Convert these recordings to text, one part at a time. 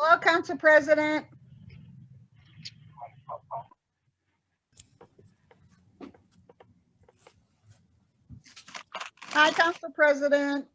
Hello, Council President. Hi, Council President.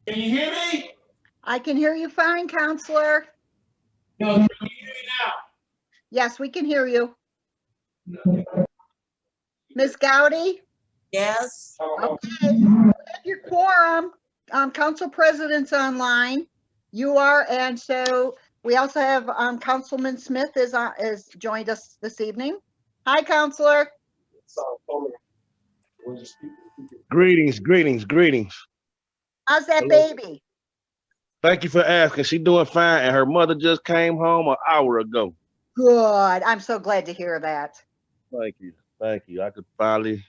Can you hear me? I can hear you fine, Counselor. No, can you hear me Yes, we can hear you. now? Ms. Gowdy? Yes. Okay, we have your quorum. Council President's online. You are, and so we also have Councilman Smith is joined us this evening. Hi, Counselor. Greetings, greetings, greetings. How's that Hello. baby? Thank you for asking. She's doing fine, and her mother just came home an hour ago. Good. I'm so glad to hear that. Thank you. Thank you. I could finally.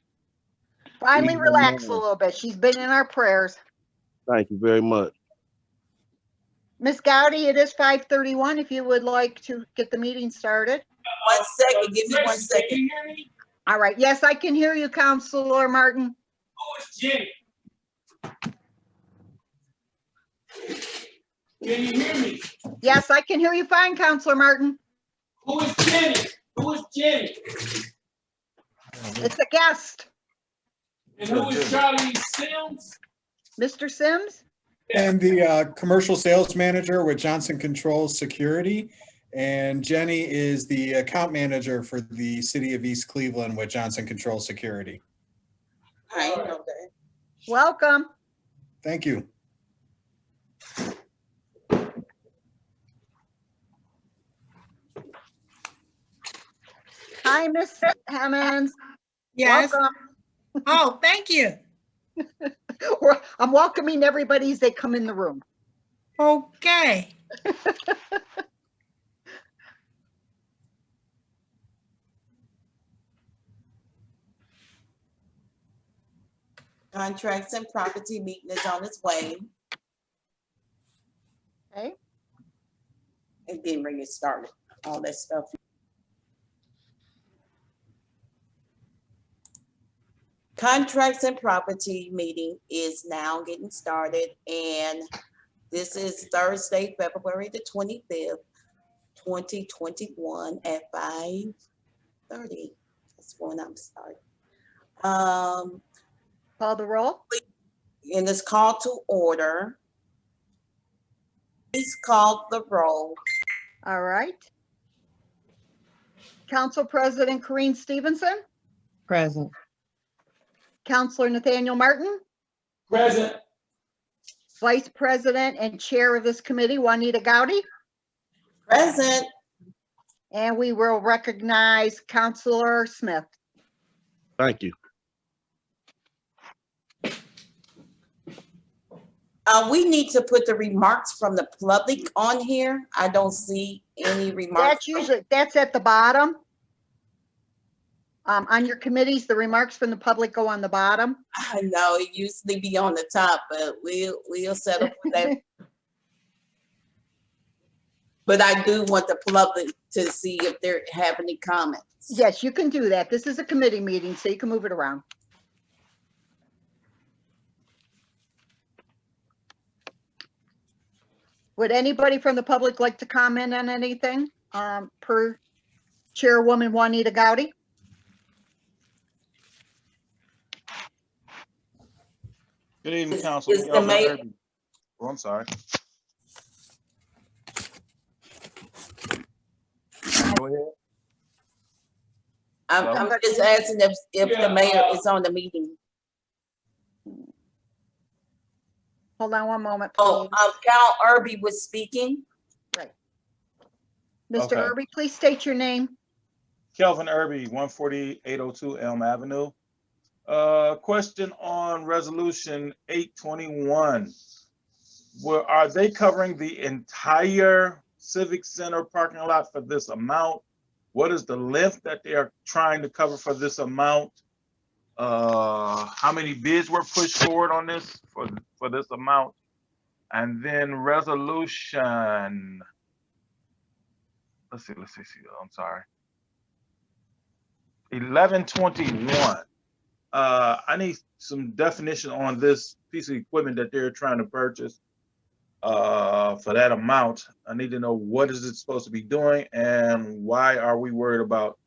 Finally Easy relax a man. little bit. She's been in our prayers. Thank you very much. Ms. Gowdy, it is 5:31 if you would like to get the meeting started. 1 second. Give me 1 Can second. you hear me? All right. Yes, I can hear you, Counselor Martin. Who is Jenny? Can you hear me? Yes, I can hear you fine, Counselor Martin. Who is Jenny? Who is Jenny? It's a guest. And who is Charlie Sims? Mr. Sims? And the commercial sales manager with Johnson Controls Security. And Jenny is the account manager for the city of East Cleveland with Johnson Controls Security. I know that. Welcome. Thank you. Hi, Miss Hammonds. Yes. Welcome. Oh, thank you. I'm welcoming everybody as they come in the room. Okay. Contracts and property meeting is on its way. Okay. And then bring it started. All that stuff. Contracts and property meeting is now getting started, and this is Thursday, February the 25th, 2021 at 5:30. That's when I'm starting. Call the roll. And it's called to order. Please call the roll. All right. Council President Corrine Stevenson, Present. Counselor Nathaniel Martin, Present. Vice President and Chair of this committee, Juanita Gowdy, Present. and we will recognize Counselor Smith. Thank you. We need to put the remarks from the public on here. I don't see any remarks. That's at the bottom. On your committees, the remarks from the public go on the bottom. I know it usually be on the top, but we'll settle for that. But I do want the public to see if they have any comments. Yes, you can do that. This is a committee meeting, so you can move it around. Would anybody from the public like to comment on anything per Chairwoman Juanita Gowdy? Good evening, Is- Council. is the Kelvin mayor- Irby. Oh, I'm sorry. Go ahead. I'm just asking if the Yeah, mayor is on the meeting. Hold on one moment, Oh, please. Cal Irby was speaking. Mr. okay. Irby, please state your name. Kelvin Irby, 14802 Elm Avenue. Question on resolution 821. Are they covering the entire Civic Center parking lot for this amount? What is the length that they are trying to cover for this amount? How many bids were pushed forward on this for this amount? And then resolution, let's see, I'm sorry. 1121. I need some definition on this piece of equipment that they're trying to purchase for that amount. I need to know what is it supposed to be doing and why are we worried about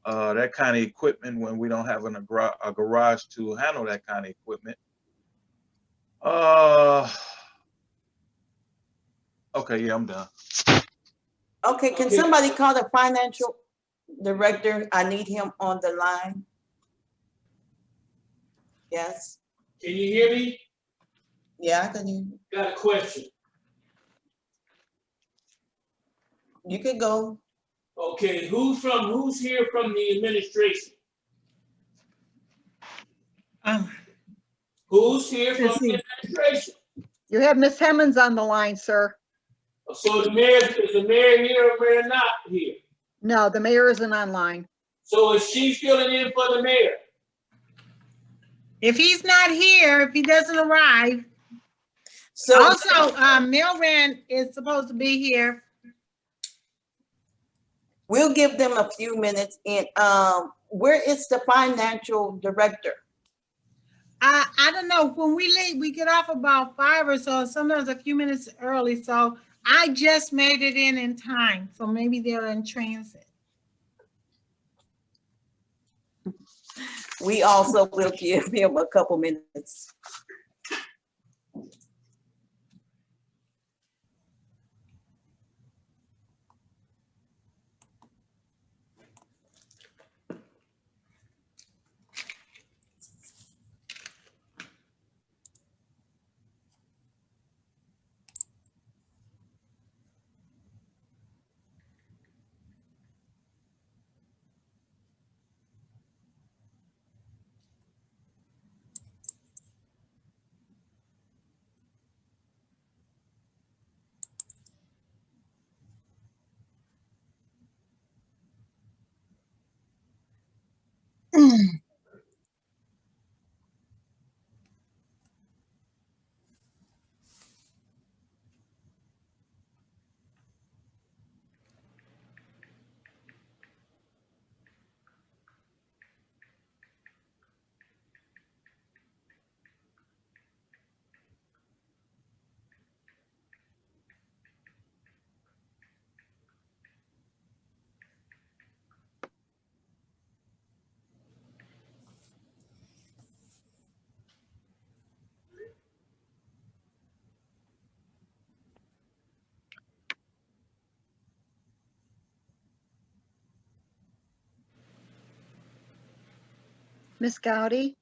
that kind of equipment when we don't have a garage to handle that kind of equipment. Okay, yeah, I'm done. Okay, can Okay. somebody call the financial director? I need him on the line. Yes, Can you hear me? yeah, I can hear you. Got a question. You can go. Okay, who's here from the administration? Who's here from Let's the see. administration? You have Ms. Hemmons on the line, sir. So is the mayor here or mayor not here? No, the mayor isn't online. So is she filling in for the mayor? If he's not here, if he doesn't arrive, So also, Milran is supposed to be here. we'll give them a few minutes and where is the financial director? I don't know, when we leave, we get off about 5 or so, sometimes a few minutes early, so I just made it in time, so maybe they're in transit. We also will give him a couple minutes. Ms. Gowdy?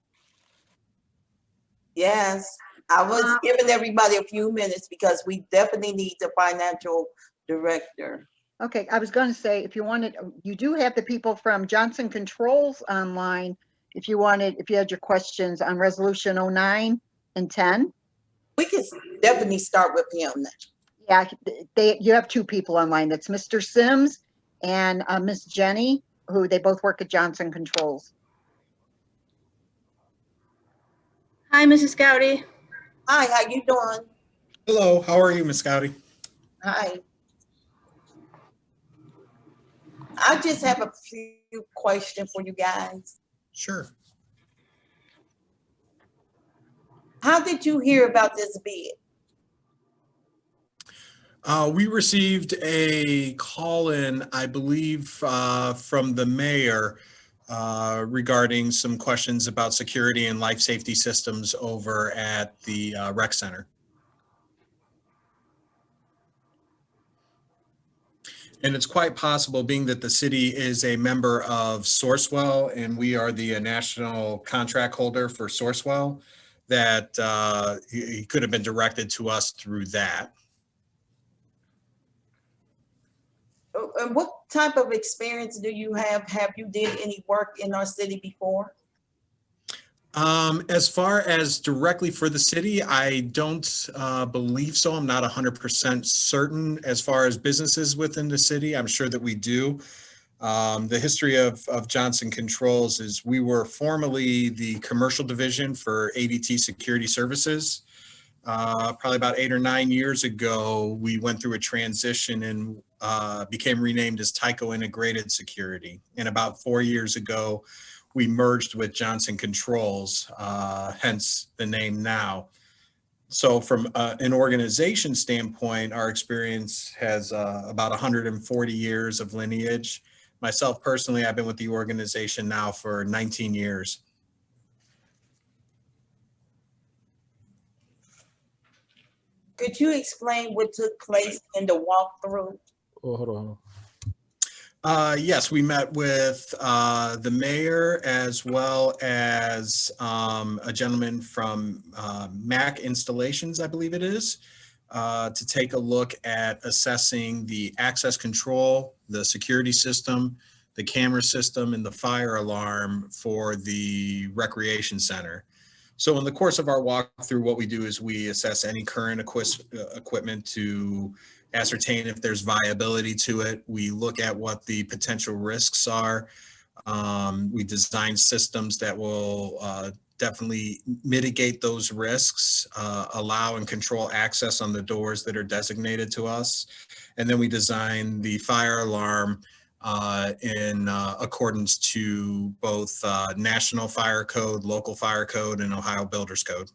Yes, I was giving everybody a few minutes because we definitely need the financial director. Okay, I was going to say, if you wanted, you do have the people from Johnson Controls online. If you had your questions on resolution 09 and 10. We can definitely start with him. Yeah, you have two people online. That's Mr. Sims and Miss Jenny, who they both work at Johnson Controls. Hi, Mrs. Gowdy. Hi, how you doing? Hello, how are you, Ms. Gowdy? Hi. I just have a few questions for you guys. Sure. How did you hear about this bid? We received a call in, I believe, from the mayor regarding some questions about security and life safety systems over at the rec center. And it's quite possible, being that the city is a member of Sourcewell and we are the national contract holder for Sourcewell, that he could have been directed to us through that. And what type of experience do you have? Have you did any work in our city before? As far as directly for the city, I don't believe so. I'm not 100% certain. As far as businesses within the city, I'm sure that we do. The history of Johnson Controls is we were formerly the commercial division for ADT Security Services. Probably about 8 or 9 years ago, we went through a transition and became renamed as Tyco Integrated Security. And about 4 years ago, we merged with Johnson Controls, hence the name now. So from an organization standpoint, our experience has about 140 years of lineage. Myself personally, I've been with the organization now for 19 years. Could you explain what took place in the walkthrough? Oh, hold on. Yes, we met with the mayor as well as a gentleman from Mac Installations, I believe it is, to take a look at assessing the access control, the security system, the camera system, and the fire alarm for the recreation center. So in the course of our walkthrough, what we do is we assess any current equipment to ascertain if there's viability to it. We look at what the potential risks are. We design systems that will definitely mitigate those risks, allow and control access on the doors that are designated to us. And then we design the fire alarm in accordance to both National Fire Code, Local Fire Code, and Ohio Builders Code.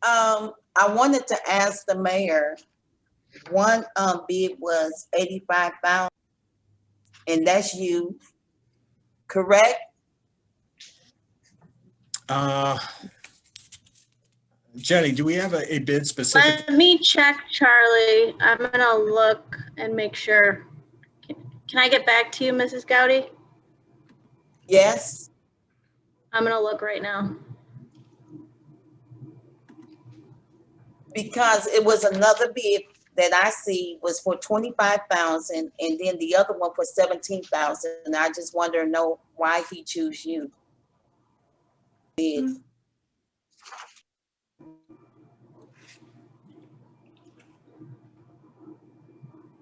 I wanted to ask the mayor, one bid was 85,000, and that's you, correct? Jenny, do we have a bid specific? Let me check, Charlie. I'm gonna look and make sure. Can I get back to you, Mrs. Gowdy? Yes. I'm gonna look right now. Because it was another bid that I see was for 25,000, and then the other one for 17,000. And I just wonder, why he choose you? Bid.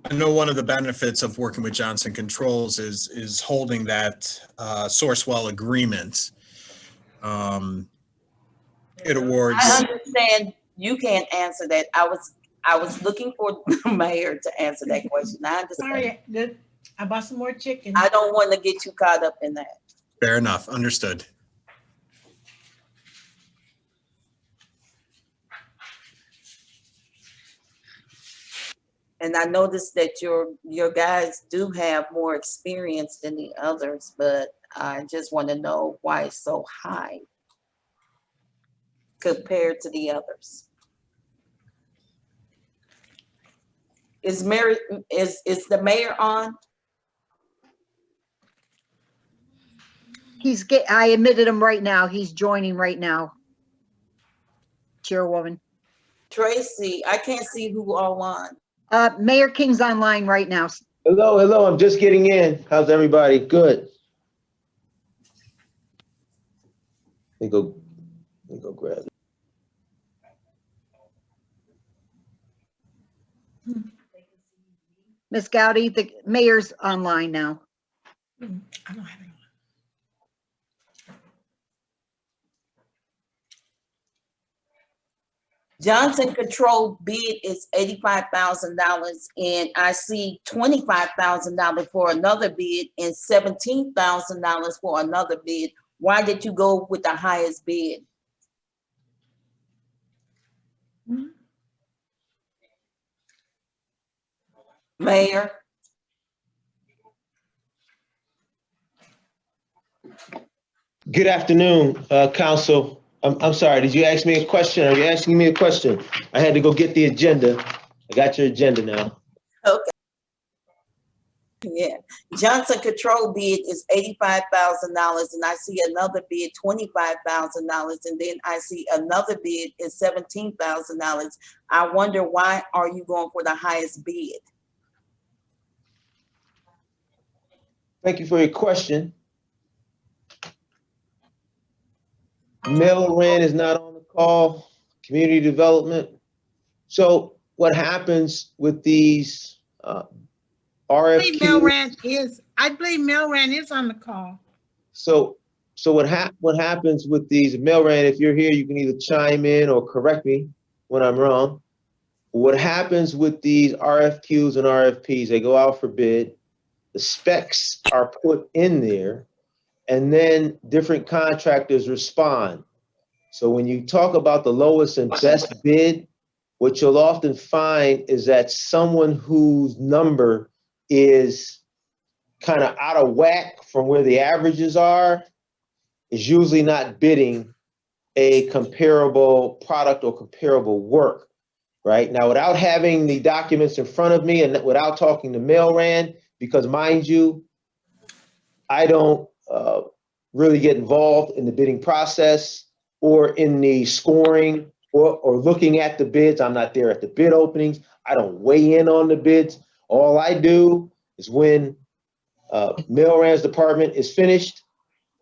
I know one of the benefits of working with Johnson Controls is holding that Sourcewell agreement. It awards. I understand you can't answer that. I was looking for the mayor to answer that question. I understand. Sorry, good. I bought some more chicken. I don't want to get you caught up in that. Fair enough. Understood. And I noticed that your guys do have more experience than the others, but I just want to know why it's so high compared to the others. Is the mayor on? I admitted him right now. He's joining right now. Chairwoman. Tracy, I can't see who all on. Mayor King's online right now. Hello, I'm just getting in. How's everybody? Good. Let me go grab it. Ms. Gowdy, the mayor's online now. I don't have it. Johnson Control bid is $85,000, and I see $25,000 for another bid and $17,000 for another bid. Why did you go with the highest bid? Mayor? Good afternoon, Council. I'm sorry, did you ask me a question? Are you asking me a question? I had to go get the agenda. I got your agenda now. Okay. Yeah, Johnson Control bid is $85,000, and I see another bid $25,000, and then I see another bid is $17,000. I wonder, why are you going for the highest bid? Thank you for your question. Milran is not on the call, community development. So what happens with these RFQs? I believe Milran is on the call. So what happens with these, Milran, if you're here, you can either chime in or correct me when I'm wrong. What happens with these RFQs and RFPs, they go out for bid, the specs are put in there, and then different contractors respond. So when you talk about the lowest and best bid, what you'll often find is that someone whose number is kind of out of whack from where the averages are is usually not bidding a comparable product or comparable work, right? Now, without having the documents in front of me and without talking to Milran, because mind you, I don't really get involved in the bidding process or in the scoring or looking at the bids. I'm not there at the bid openings. I don't weigh in on the bids. All I do is when Milran's department is finished,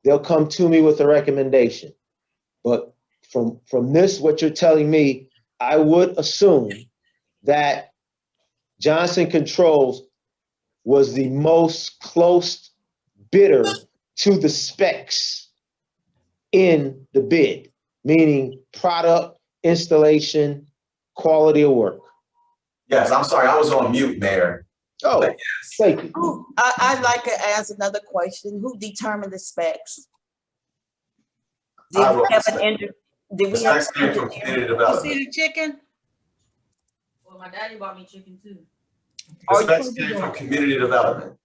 they'll come to me with a recommendation. But from this, what you're telling me, I would assume that Johnson Controls was the most close bidder to the specs in the bid, meaning product, installation, quality of work. Yes, I'm sorry, I was on mute, Mayor. Oh, But thank you. I'd like to ask another question. Who determined the specs? I Did we wrote have the an specs. inter, did The we have? specs came from community You development. see the chicken? Well, my daddy bought me chicken too. The specs came from community development.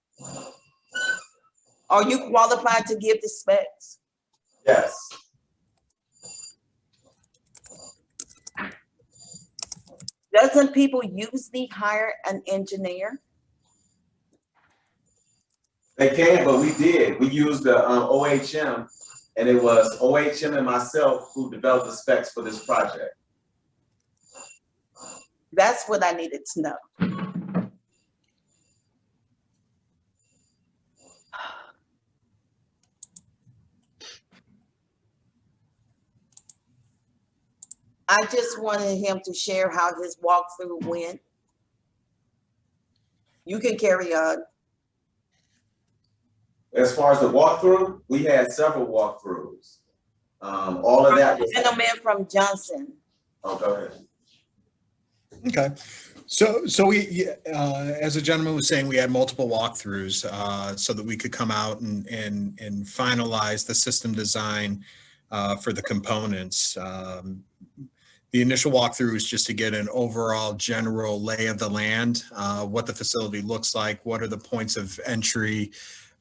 Are you qualified to give the specs? Yes. Doesn't people usually hire an engineer? They can, but we did. We used the OHM, and it was OHM and myself who developed the specs for this project. That's what I needed to know. I just wanted him to share how his walkthrough went. You can carry on. As far as the walkthrough, we had several walkthroughs. All of that was. Gentleman from Johnson. Oh, go ahead. Okay. So we, as the gentleman was saying, we had multiple walkthroughs so that we could come out and finalize the system design for the components. The initial walkthrough is just to get an overall general lay of the land, what the facility looks like, what are the points of entry,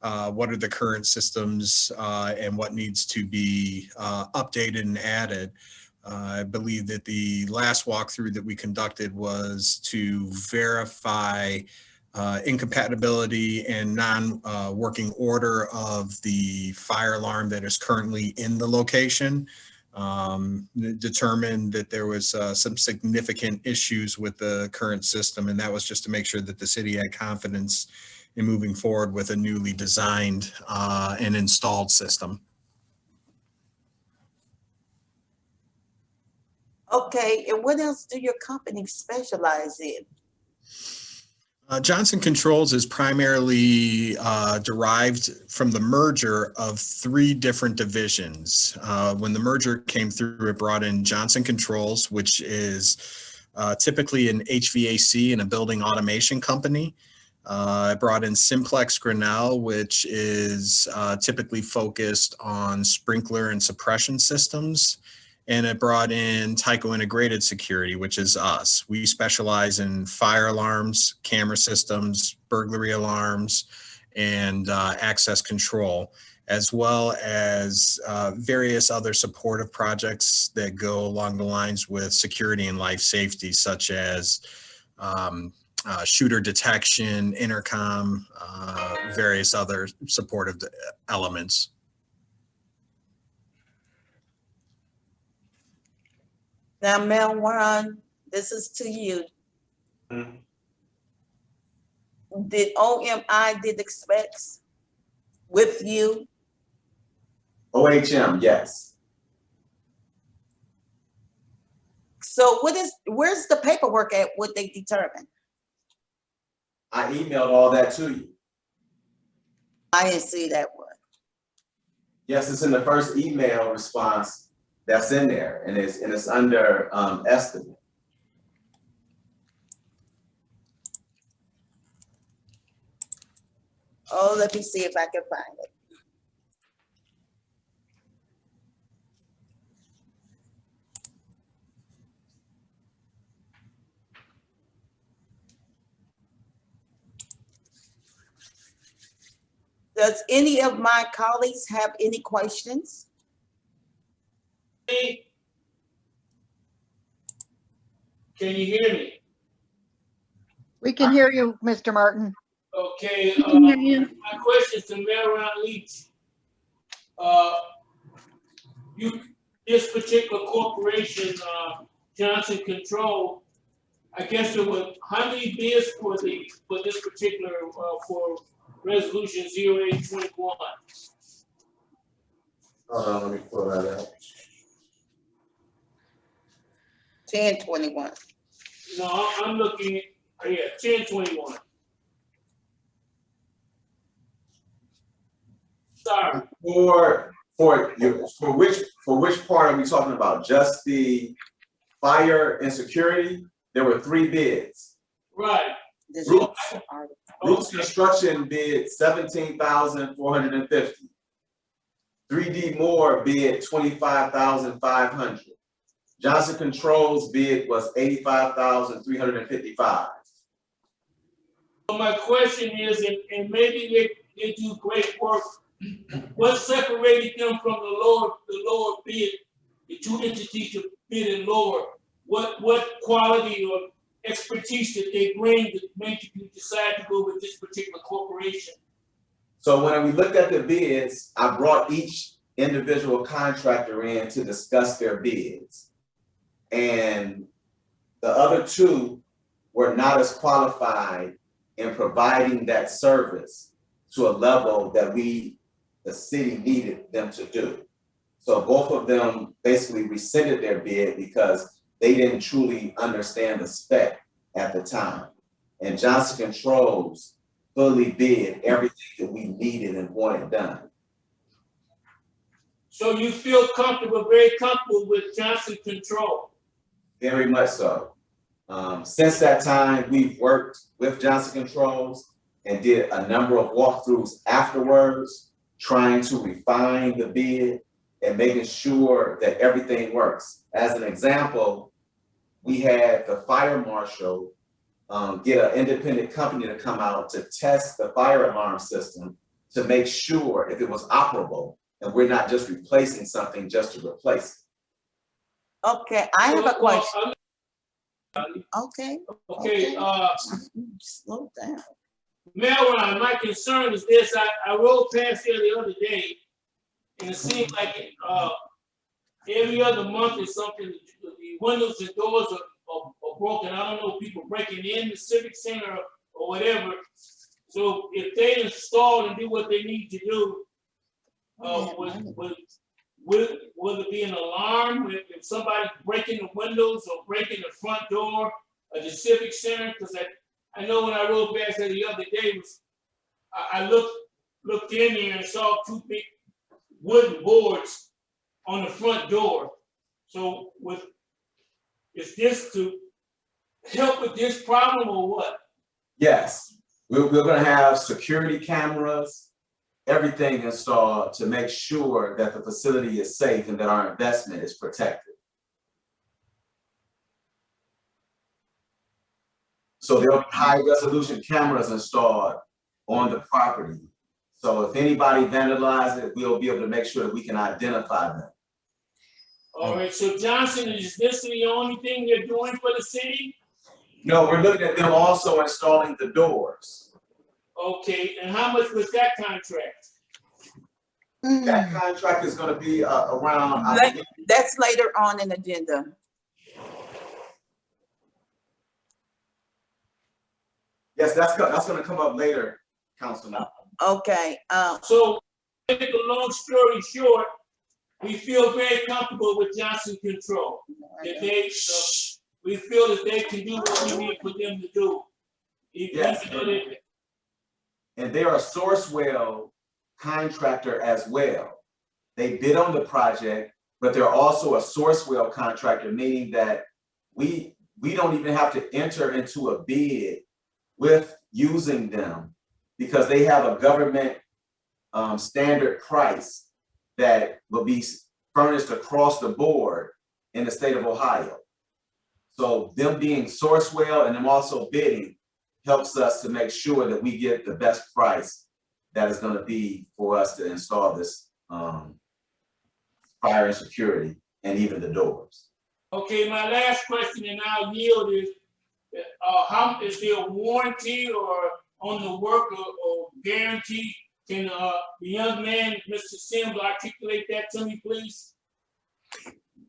what are the current systems, and what needs to be updated and added. I believe that the last walkthrough that we conducted was to verify incompatibility and non-working order of the fire alarm that is currently in the location. Determined that there was some significant issues with the current system, and that was just to make sure that the city had confidence in moving forward with a newly designed and installed system. Okay, and what else do your company specialize in? Johnson Controls is primarily derived from the merger of 3 different divisions. When the merger came through, it brought in Johnson Controls, which is typically an HVAC and a building automation company. It brought in Simplex Grinnell, which is typically focused on sprinkler and suppression systems. And it brought in Tyco Integrated Security, which is us. We specialize in fire alarms, camera systems, burglary alarms, and access control. as well as various other supportive projects that go along the lines with security and life safety, such as shooter detection, intercom, various other supportive elements. Now, Melron, this is to you. Mhm. Did OMI did the specs with you? OHM, yes. So where's the paperwork at what they determined? I emailed all that to you. I didn't see that one. Yes, it's in the first email response that's in there, and it's under estimate. Oh, let me see if I can find it. Does any of my colleagues have any questions? Can you hear me? We can hear you, Mr. Martin. Okay, We can hear you. my question to Mayor Ron Leach. This particular corporation, Johnson Control, I guess there were how many bids for this particular, for resolution 0821? Hold on, let me pull that up. 1021. No, I'm looking at, yeah, 1021. Sorry. For which part are we talking about? Just the fire and security? There were 3 bids. Right. Roof's construction bid 17,450. 3D Moore bid 25,500. Johnson Controls bid was 85,355. So my question is, and maybe they do great work, what separated them from the lower bid, the 2 entities that bid and lower? What quality or expertise did they bring that made you decide to go with this particular corporation? So when we looked at the bids, I brought each individual contractor in to discuss their bids. And the other 2 were not as qualified in providing that service to a level that the city needed them to do. So both of them basically rescinded their bid because they didn't truly understand the spec at the time. And Johnson Controls fully bid everything that we needed and wanted done. So you feel comfortable, very comfortable with Johnson Control? Very much so. Since that time, we've worked with Johnson Controls and did a number of walkthroughs afterwards, trying to refine the bid and making sure that everything works. As an example, we had the fire marshal get an independent company to come out to test the fire alarm system to make sure if it was operable and we're not just replacing something just to replace it. Okay, I have a question. Okay. Okay, Slow down. Melron, my concern is this, I rode past here the other day, and it seemed like every other month is something, the windows and doors are broken. I don't know, people breaking in the Civic Center or whatever. So if they install and do what they need to do, will there be an alarm if somebody's breaking the windows or breaking the front door of the Civic Center? Because I know when I rode past there the other day, I looked in there and saw 2 big wooden boards on the front door. So is this to help with this problem or what? Yes, we're gonna have security cameras, everything installed to make sure that the facility is safe and that our investment is protected. So there'll be high resolution cameras installed on the property So if anybody vandalizes it, we'll be able to make sure that we can identify them. All right, so Johnson, is this the only thing you're doing for the city? No, we're looking at them also installing the doors. Okay, and how much was that contract? That contract is gonna be around, I Let- believe, That's later on in the agenda. yes, that's gonna come up later, Councilman. Okay, So, to make a long story short, we feel very comfortable with Johnson Control. That we feel that they can do what we need for them to do. Yes. Even though they- And they're a Sourcewell contractor as well. They bid on the project, but they're also a Sourcewell contractor, meaning that we don't even have to enter into a bid with using them because they have a government standard price that will be furnished across the board in the state of Ohio. So them being Sourcewell and them also bidding helps us to make sure that we get the best price that is gonna be for us to install this fire and security and even the doors. Okay, my last question, and I'll yield is, how is there a warranty or on the work or guarantee? Can the young man, Mr. Sims, articulate that to me, please?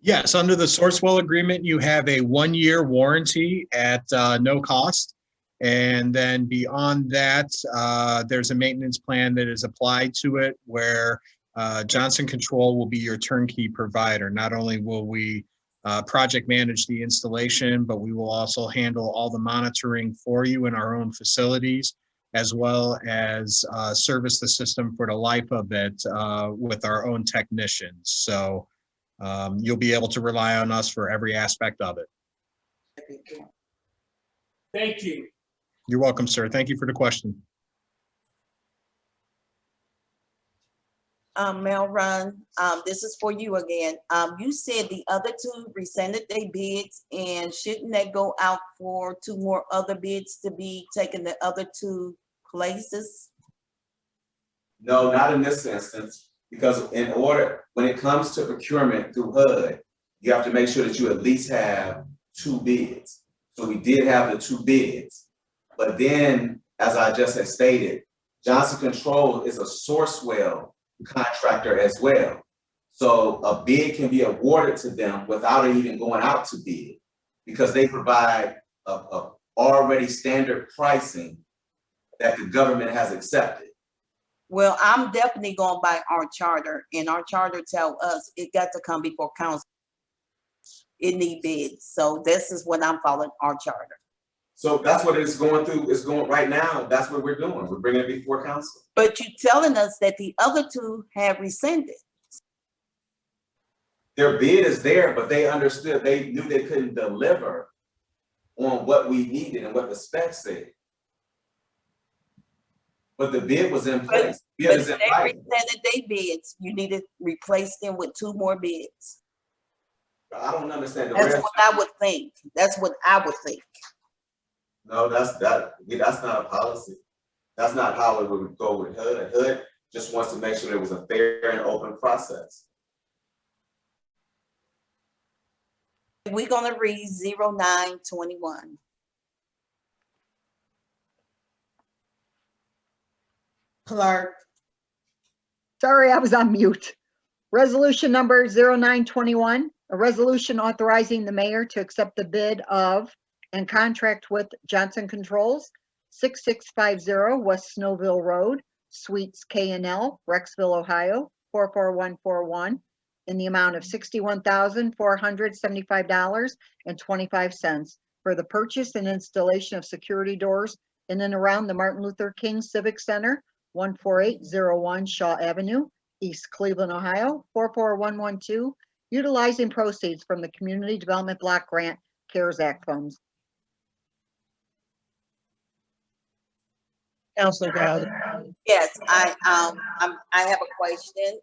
Yes, under the Sourcewell agreement, you have a 1-year warranty at no cost. And then beyond that, there's a maintenance plan that is applied to it where Johnson Control will be your turnkey provider. Not only will we project manage the installation, but we will also handle all the monitoring for you in our own facilities, as well as service the system for the life of it with our own technicians. So you'll be able to rely on us for every aspect of it. Thank you. You're welcome, sir. Thank you for the question. Mel Run, this is for you again. You said the other two rescinded their bids, and shouldn't that go out for 2 more other bids to be taking the other 2 places? No, not in this instance, because in order, when it comes to procurement through HUD, you have to make sure that you at least have 2 bids. So we did have the 2 bids. But then, as I just had stated, Johnson Control is a Sourcewell contractor as well. So a bid can be awarded to them without it even going out to bid, because they provide a already standard pricing that the government has accepted. Well, I'm definitely going by our charter, and our charter tell us it got to come before council. It need bids, so this is what I'm following, our charter. So that's what it's going through, it's going right now, that's what we're doing, we're bringing it before council. But you telling us that the other 2 have rescinded. Their bid is there, but they understood, they knew they couldn't deliver on what we needed and what the specs said. But the bid was in place. Bid But is in they place. rescinded their bids, you need to replace them with 2 more bids. I don't understand the That's rest. what I would think. That's what I would think. No, that's not a policy. That's not how it would go with HUD. HUD just wants to make sure there was a fair and open process. We're gonna read 0921. Clerk, Sorry, I was on mute. Resolution number 0921, a resolution authorizing the mayor to accept the bid of and contract with Johnson Controls, 6650 West Snowville Road, Suites K&L, Rexville, Ohio, 44141, in the amount of $61,475.25 for the purchase and installation of security doors in and around the Martin Luther King Civic Center, 14801 Shaw Avenue, East Cleveland, Ohio, 44112, utilizing proceeds from the Community Development Block Grant CARES Act funds. Counselor Gowdy. yes, I have a question,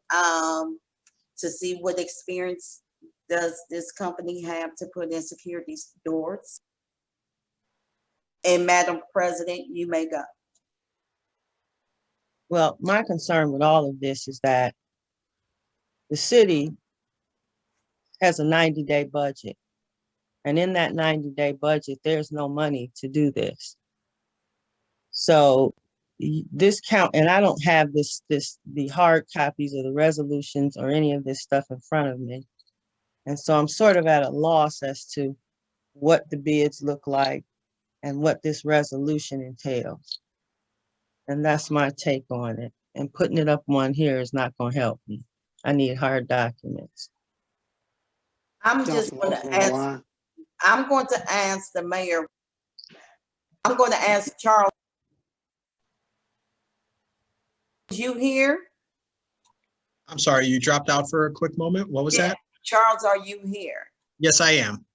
to see what experience does this company have to put in security doors? And Madam President, you may go. Well, my concern with all of this is that the city has a 90-day budget. And in that 90-day budget, there's no money to do this. So this count, and I don't have the hard copies of the resolutions or any of this stuff in front of me. And so I'm sort of at a loss as to what the bids look like and what this resolution entails. And that's my take on it. And putting it up on here is not going to help me. I need hard documents. I'm just going to ask, I'm going to ask the mayor. I'm going to ask Charles. Is you here? I'm sorry, you dropped out for a quick moment. What was that? Charles, are you here? Yes, I am.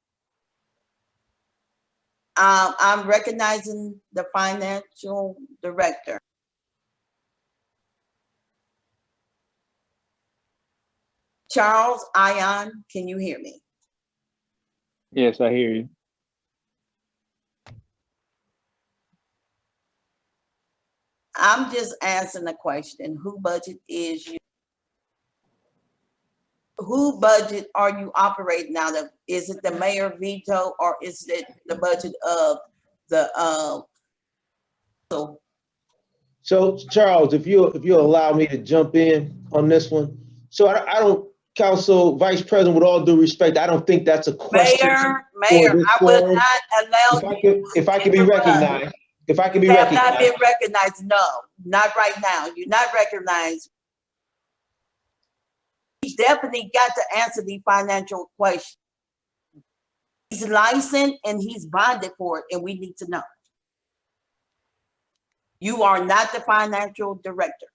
I'm recognizing the financial director. Charles, Ion, can you hear me? Yes, I hear you. I'm just asking a question. Who budget is you? Who budget are you operating out of? Is it the mayor veto or is it the budget of the So Charles, if you allow me to jump in on this one. So I don't, Council Vice President, with all due respect, I don't think that's a question. Mayor, I will not allow you. If I could be recognized, if I could be have recognized. not been recognized. No, not right now. You're not recognized. He's definitely got to answer the financial question. He's licensed and he's bonded for it, and we need to know. You are not the financial director.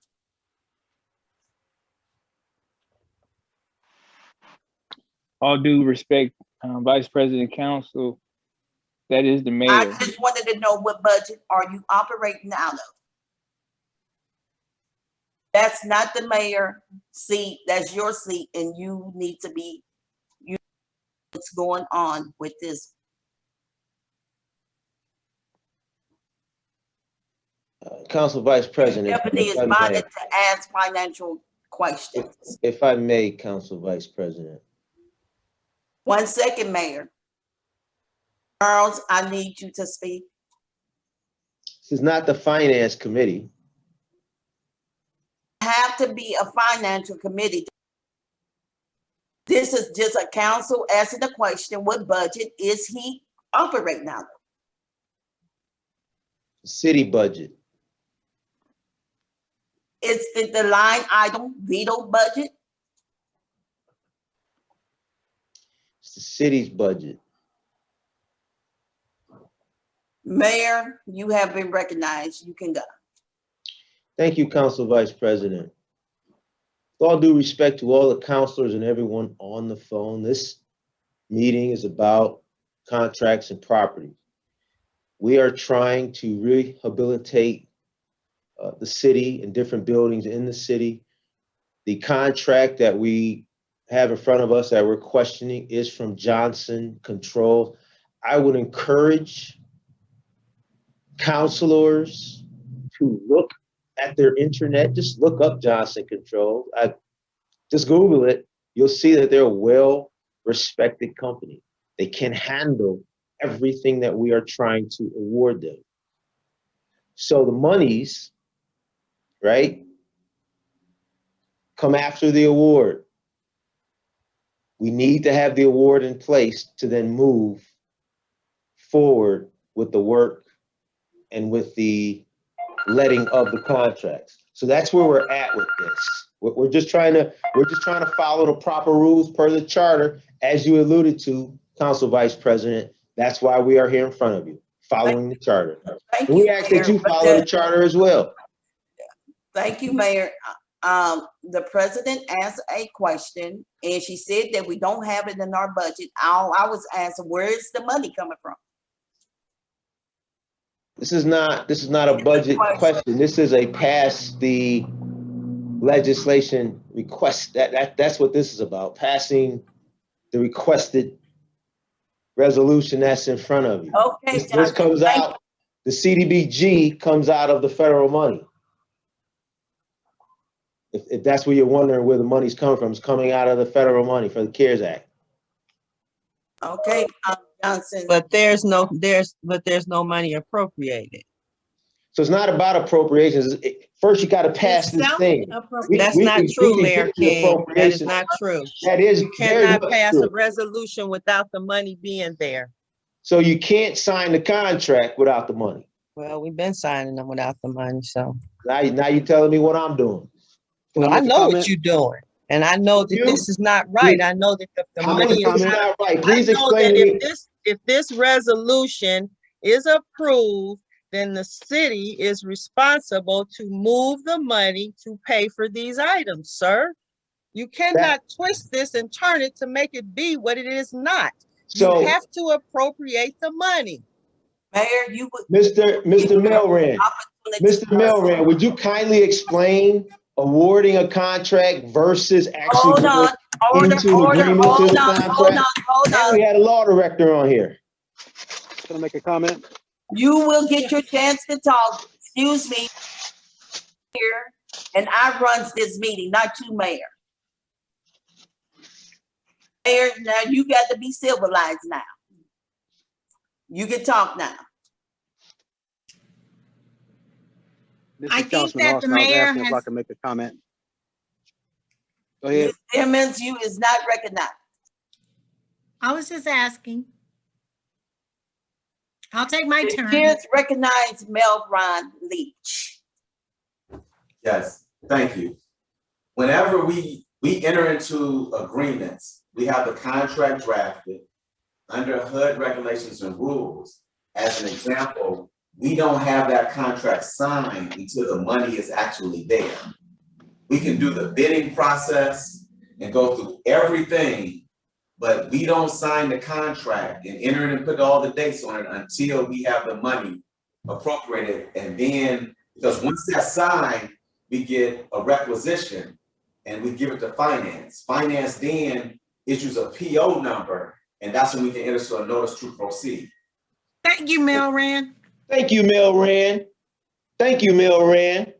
All due respect, Vice President Council, that is the mayor. I just wanted to know what budget are you operating out of? That's not the mayor seat, that's your seat, and you need to be, you know what's going on with this. Council Vice President. Deputy is minded to ask financial questions. If I may, Council Vice President. 1 second, Mayor. Charles, I need you to speak. This is not the Finance Committee. Have to be a financial committee. This is just a council asking the question, what budget is he operating out of? City budget. Is it the line item veto budget? It's the city's budget. Mayor, you have been recognized. You can go. Thank you, Council Vice President. With all due respect to all the councilors and everyone on the phone, this meeting is about contracts and property. We are trying to rehabilitate the city and different buildings in the city. The contract that we have in front of us that we're questioning is from Johnson Controls. I would encourage councilors to look at their internet, just look up Johnson Controls. Just Google it. You'll see that they're a well-respected company. They can handle everything that we are trying to award them. So the monies, right, come after the award. We need to have the award in place to then move forward with the work and with the letting of the contracts. So that's where we're at with this. We're just trying to follow the proper rules per the charter, as you alluded to, Council Vice President. That's why we are here in front of you, following the charter. And we ask that you follow the charter as well. Thank you, Mayor. The president asked a question and she said that we don't have it in our budget. I was asking, where is the money coming from? This is not a budget question. This is a pass the legislation request. That's what this is about, passing the requested resolution that's in front of you. Okay, this comes out, the CDBG comes out of the federal money. If that's where you're wondering where the money's coming from, it's coming out of the federal money for the CARES Act. Okay, Johnson. But there's no money appropriated. So it's not about appropriations. First, you got to pass this thing. That's not true, Mayor King. That is not true. That is You very cannot much pass true. a resolution without the money being there. So you can't sign the contract without the money. Well, we've been signing them without the money, so. Now you're telling me what I'm doing. Well, I know what you're doing, and I know that this is not right. I know that the How money is is this not. not right? I Please know explain that to me. if this resolution is approved, then the city is responsible to move the money to pay for these items, sir. You cannot twist this and turn it to make it be what it is not. So- You have to appropriate the money. Mayor, you would. Mr. Milran, Mr. Milran, would you kindly explain awarding a contract versus actually going into an agreement to the contract? And we had a law director on here. Can I make a comment? You will get your chance to talk. Excuse me. Here, and I runs this meeting, not you, Mayor. Mayor, now you got to be civilized now. You can talk now. This I is think Councilman that the Austin. I was mayor asking if I has- can make a comment. Go ahead. Ms. Simmons, you is not recognized. I was just asking. I'll take my The turn. chair recognize Melvin Leach. Yes, thank you. Whenever we enter into agreements, we have the contract drafted under HUD regulations and rules. As an example, we don't have that contract signed until the money is actually there. We can do the bidding process and go through everything, but we don't sign the contract and enter it and put all the dates on it until we have the money appropriated. And then, because once that's signed, we get a requisition and we give it to finance. Finance then issues a PO number, and that's when we can enter to a notice to proceed. Thank you, Melran. Thank you, Milran. Thank you, Milran.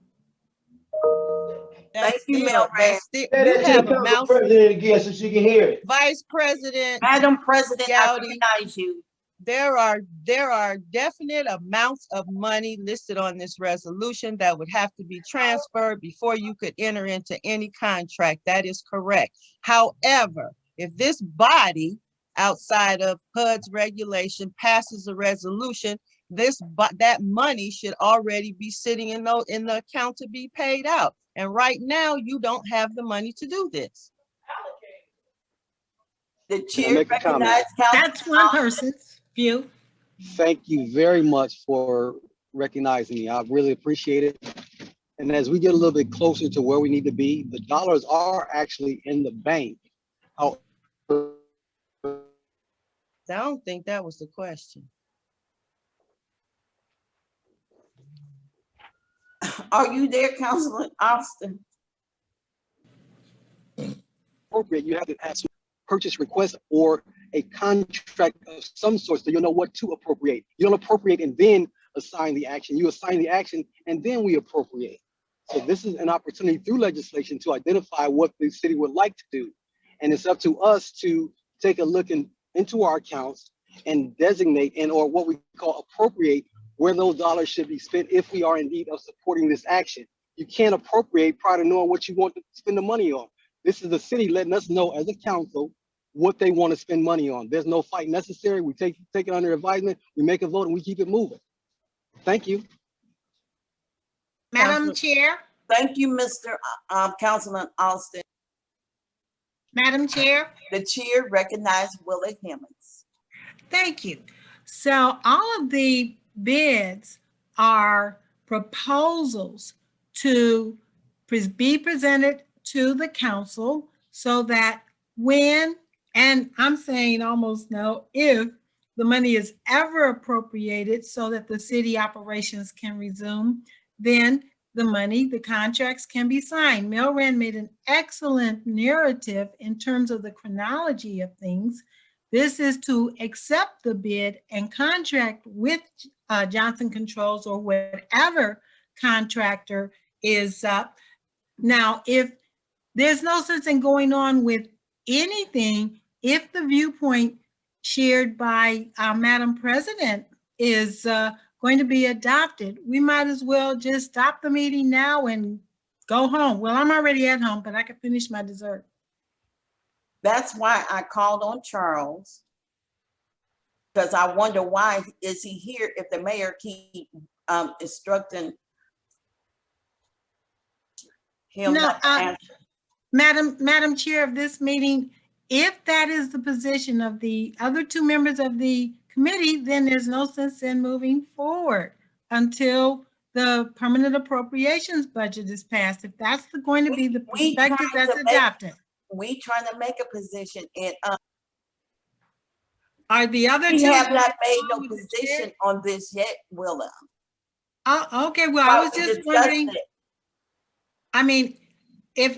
Thank you, Melvin. Say that to the council president again so she can hear it. Vice President. Madam President, I Gowdy, recognize you. there are definite amounts of money listed on this resolution that would have to be transferred before you could enter into any contract. That is correct. However, if this body outside of HUD's regulation passes a resolution, that money should already be sitting in the account to be paid out. And right now, you don't have the money to do this. The Can I chair make a comment? recognizes Councilman. That's one person's view. Thank you very much for recognizing me. I really appreciate it. And as we get a little bit closer to where we need to be, the dollars are actually in the bank. I don't think that was the question. Are you there, Councilman Austin? Appropriate, you have to have some purchase request or a contract of some sort so you'll know what to appropriate. You don't appropriate and then assign the action. You assign the action and then we appropriate. So this is an opportunity through legislation to identify what the city would like to do. And it's up to us to take a look into our accounts and designate or what we call appropriate where those dollars should be spent if we are indeed of supporting this action. You can't appropriate prior to knowing what you want to spend the money on. This is the city letting us know as a council what they want to spend money on. There's no fight necessary. We take it under advisement, we make a vote and we keep it moving. Thank you. Madam Chair, Thank you, Mr. Councilman Austin. Madam Chair. The chair recognizes Willie Hemmings. Thank you. So all of the bids are proposals to be presented to the council so that when, and I'm saying almost no, if the money is ever appropriated so that the city operations can resume, then the money, the contracts can be signed. Melran made an excellent narrative in terms of the chronology of things. This is to accept the bid and contract with Johnson Controls or whatever contractor is Now, if there's no sense in going on with anything, if the viewpoint shared by our Madam President is going to be adopted, we might as well just stop the meeting now and go home. Well, I'm already at home, but I can finish my dessert. That's why I called on Charles. Because I wonder why is he here if the mayor keep instructing him No, not to answer. Madam Chair of this meeting, if that is the position of the other two members of the committee, then there's no sense in moving forward until the permanent appropriations budget is passed. If that's going to be the perspective that's adopted. We trying to make a position and are the other we two have not going made along no with the position chair? on this yet, Willa. Okay, well, I was We just discussed wondering, it. I mean, if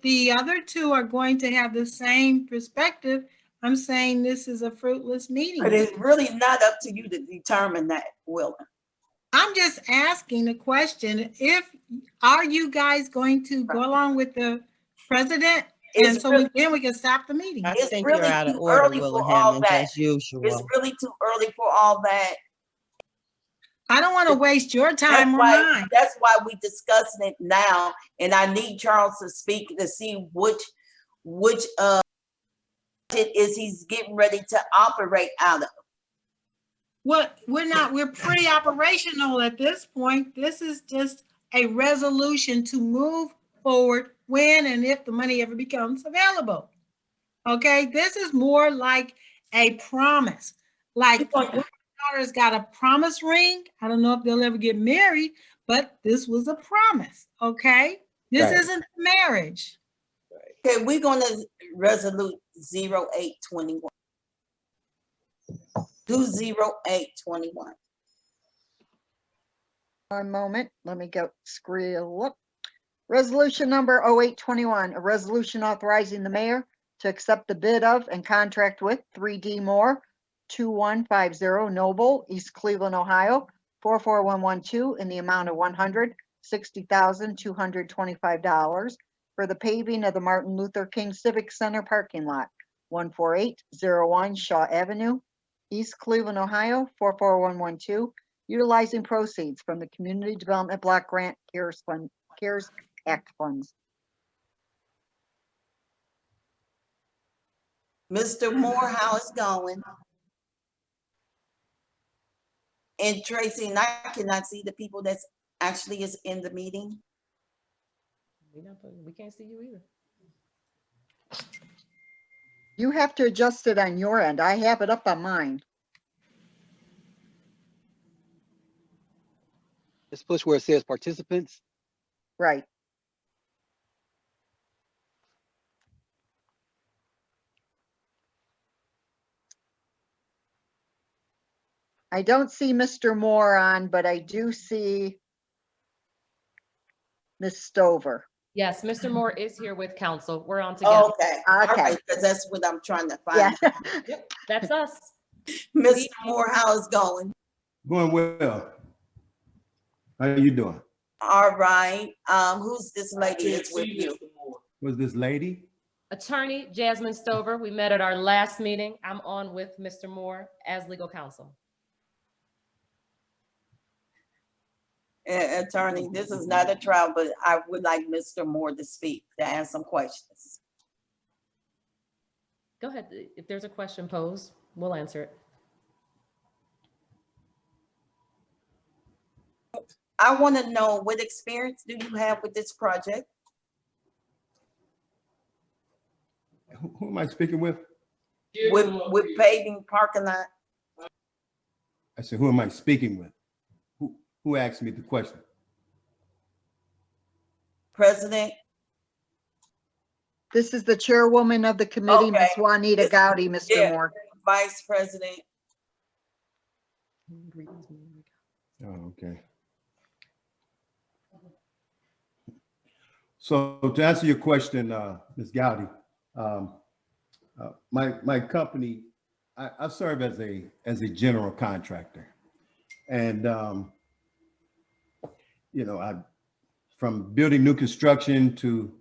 the other two are going to have the same perspective, I'm saying this is a fruitless meeting. But it's really not up to you to determine that, Willa. I'm just asking a question. Are you guys going to go along with the president? And It's so really- then we can stop the meeting. I It's think really you're out of too order, early for Willa all Hammond, that. as usual. It's really too early for all that. I don't want to waste your time or mine. That's why we discussing it now, and I need Charles to speak to see which budget is he's getting ready to operate out of. Well, we're pre-operational at this point. This is just a resolution to move forward when and if the money ever becomes available. Okay, this is more like a promise. Like daughter's got a promise ring. I don't know if they'll ever get married, but this was a promise. Okay, this Right. isn't marriage. Okay, we're gonna resolute 0821. 20821. One moment, let me go scroll up. Resolution number 0821, a resolution authorizing the mayor to accept the bid of and contract with 3D Moore, 2150 Noble, East Cleveland, Ohio, 44112 in the amount of $160,225 for the paving of the Martin Luther King Civic Center parking lot, 14801 Shaw Avenue, East Cleveland, Ohio, 44112, utilizing proceeds from the Community Development Block Grant CARES Act funds. Mr. Moore, how it's going? And Tracy, and I cannot see the people that's actually is in the meeting. We can't see you either. You have to adjust it on your end. I have it up on mine. Just push where it says participants. Right. I don't see Mr. Moore on, but I do see Ms. Stover. Yes, Mr. Moore is here with council. We're on together. Okay, all Okay. right, because that's what I'm trying to Yeah. find. Yep, that's us. Mr. Moore, how it's going? Going well. How you doing? All right, who's this lady that's with you? Was this lady? Attorney Jasmine Stover, we met at our last meeting. I'm on with Mr. Moore as legal counsel. Attorney, this is not a trial, but I would like Mr. Moore to speak, to ask some questions. Go ahead. If there's a question posed, we'll answer it. I want to know what experience do you have with this project? Who am I speaking with? With paving parking lot? I said, who am I speaking with? Who asked me the question? President? This is the chairwoman of the committee, Ms. Okay. Juanita Gowdy, Mr. Yeah. Moore. Vice President? Oh, okay. So to answer your question, Ms. Gowdy, my company, I serve as a general contractor, and you know, from building new construction to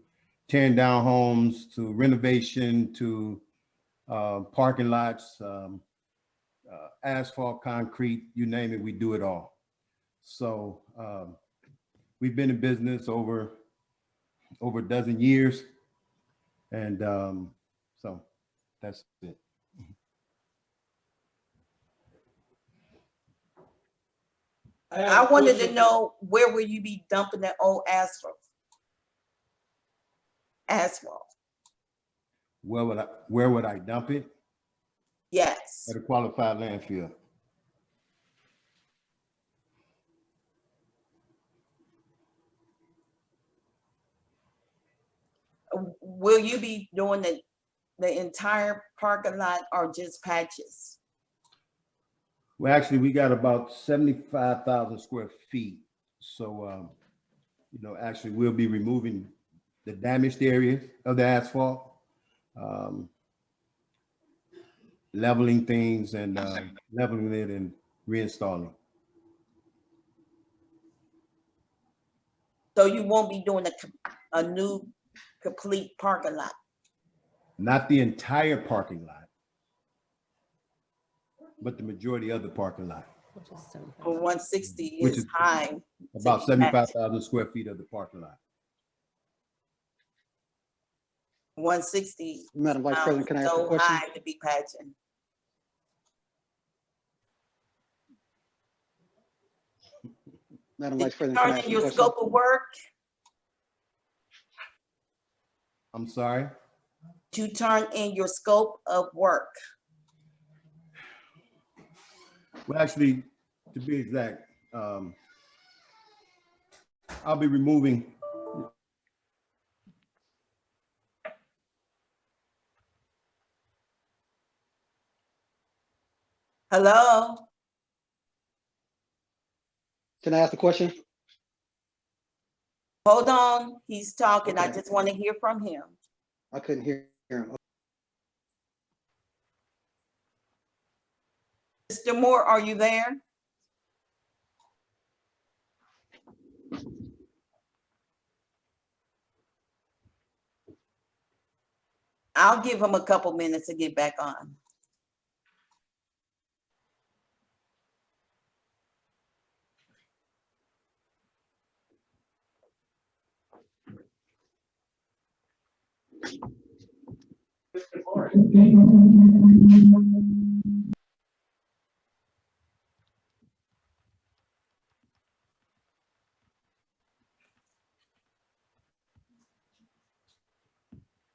tearing down homes to renovation to parking lots, asphalt, concrete, you name it, we do it all. So we've been in business over a dozen years. And so that's it. I wanted to know, where will you be dumping that old asphalt? Asphalt, Where would I dump it? yes. At a qualified landfill. Will you be doing the entire parking lot or just patches? Well, actually, we got about 75,000 square feet. So, you know, actually, we'll be removing the damaged areas of the asphalt, leveling things and leveling it and reinstalling. So you won't be doing a new complete parking lot? Not the entire parking lot, but the majority of the parking lot. For 160 Which is is high. About 75,000 square feet of the parking lot. 160. Madam Vice President, can I ask a So question? high to be patching. Madam Did Vice you President, can I turn ask in a your question? scope of work? I'm sorry? To turn in your scope of work? Well, actually, to be exact, I'll be removing. Hello? Can I ask a question? Hold on, he's talking. I Okay. just want to hear from him. I couldn't hear him. Mr. Moore, are you there? I'll give him a couple minutes to get back on.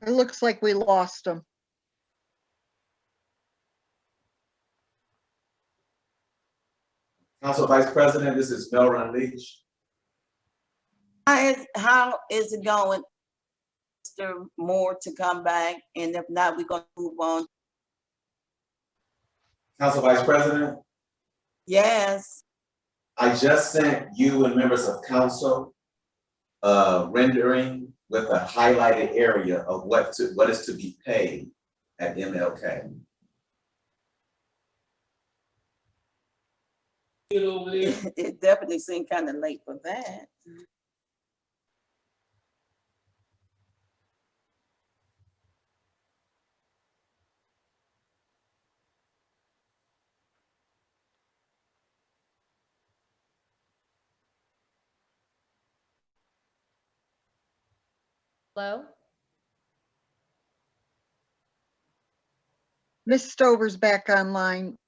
It looks like we lost him. Council Vice President, this is Melron Leach. How is it going, Mr. Moore, to come back? And if not, we're gonna move on. Council Vice President, Yes, I just sent you and members of council rendering with a highlighted area of what is to be paid at MLK. it definitely seemed kind of late for that. Hello? Ms. Stover's back online,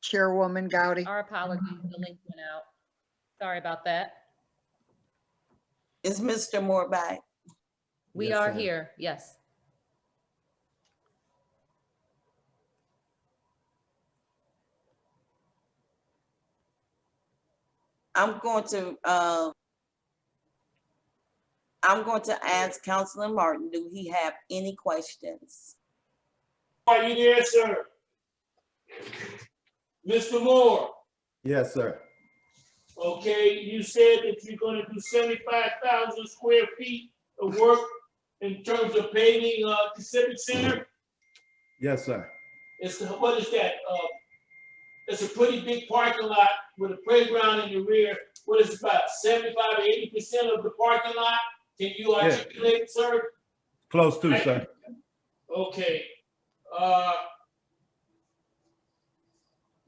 Chairwoman Gowdy. Our apologies, the link went out. Sorry about that. Is Mr. Moore back? We Yes, are sir. here, yes. I'm going to ask Councilman Martin, do he have any questions? Are you there, sir? Mr. Moore, Yes, sir. okay, you said that you're gonna do 75,000 square feet of work in terms of paving, the Civic Center? Yes, sir. What is that? It's a pretty big parking lot. with a playground in the rear, what is it, about 75 or 80% of the parking lot? Can you articulate, sir? Close to, sir. Okay.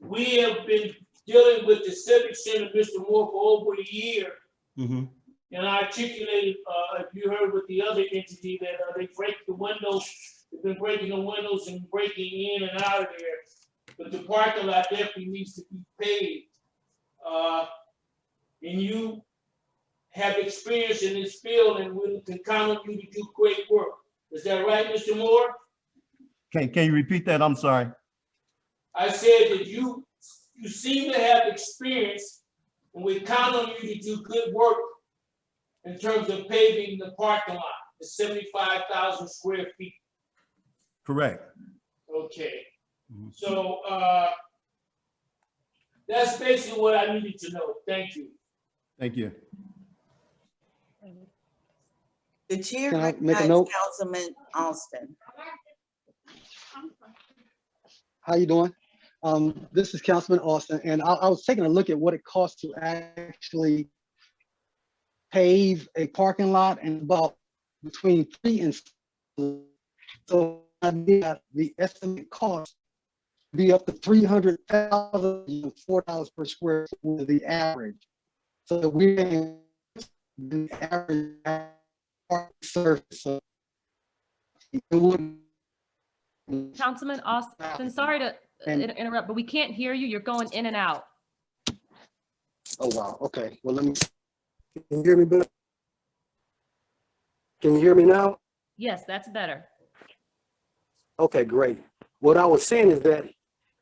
We have been dealing with the Civic Center, Mr. Moore, for over a year. Mm-hmm. And I articulated, if you heard with the other entity that they break the windows, they've been breaking the windows and breaking in and out of there. But the parking lot definitely needs to be paved. And you have experience in this field, and we can count on you to do great work. Is that right, Mr. Moore? Can you repeat that? I'm sorry. I said that you seem to have experience, and we count on you to do good work in terms of paving the parking lot, the 75,000 square feet. Correct. Okay. So that's basically what I needed to know. Thank you. Thank you. The chair Can I make a recognizes note? Councilman Austin. How you doing? This is Councilman Austin, and I was taking a look at what it costs to actually pave a parking lot, and about between 3 and 6. So I did the estimate cost to be up to $300,000, $4 per square foot was the average. So we're the average parking surface. So it wouldn't. Councilman Austin, sorry to interrupt, but we can't hear you. You're going in and out. Oh, wow. Okay. Well, let me, can you hear me better? Can you hear me now? Yes, that's better. Okay, great. What I was saying is that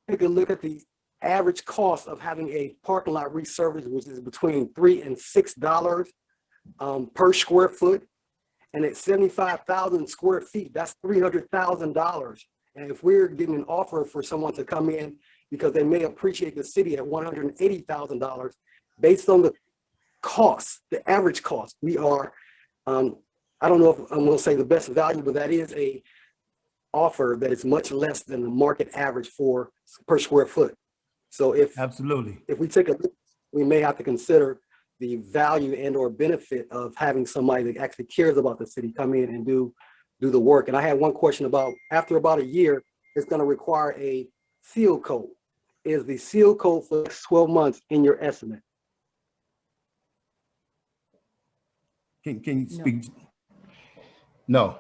take a look at the average cost of having a parking lot resurfaced, which is between $3 and $6 per square foot. And at 75,000 square feet, that's $300,000. And if we're getting an offer for someone to come in because they may appreciate the city at $180,000, based on the cost, the average cost, we are, I don't know if I'm gonna say the best value, but that is a offer that is much less than the market average for per square foot. So if we take a look, we may have to consider the value and or benefit of having somebody that actually cares about the city come in and do the work. And I had one question about, after about a year, it's going to require a seal coat. Is the seal coat for 12 months in your estimate? Can you speak? No.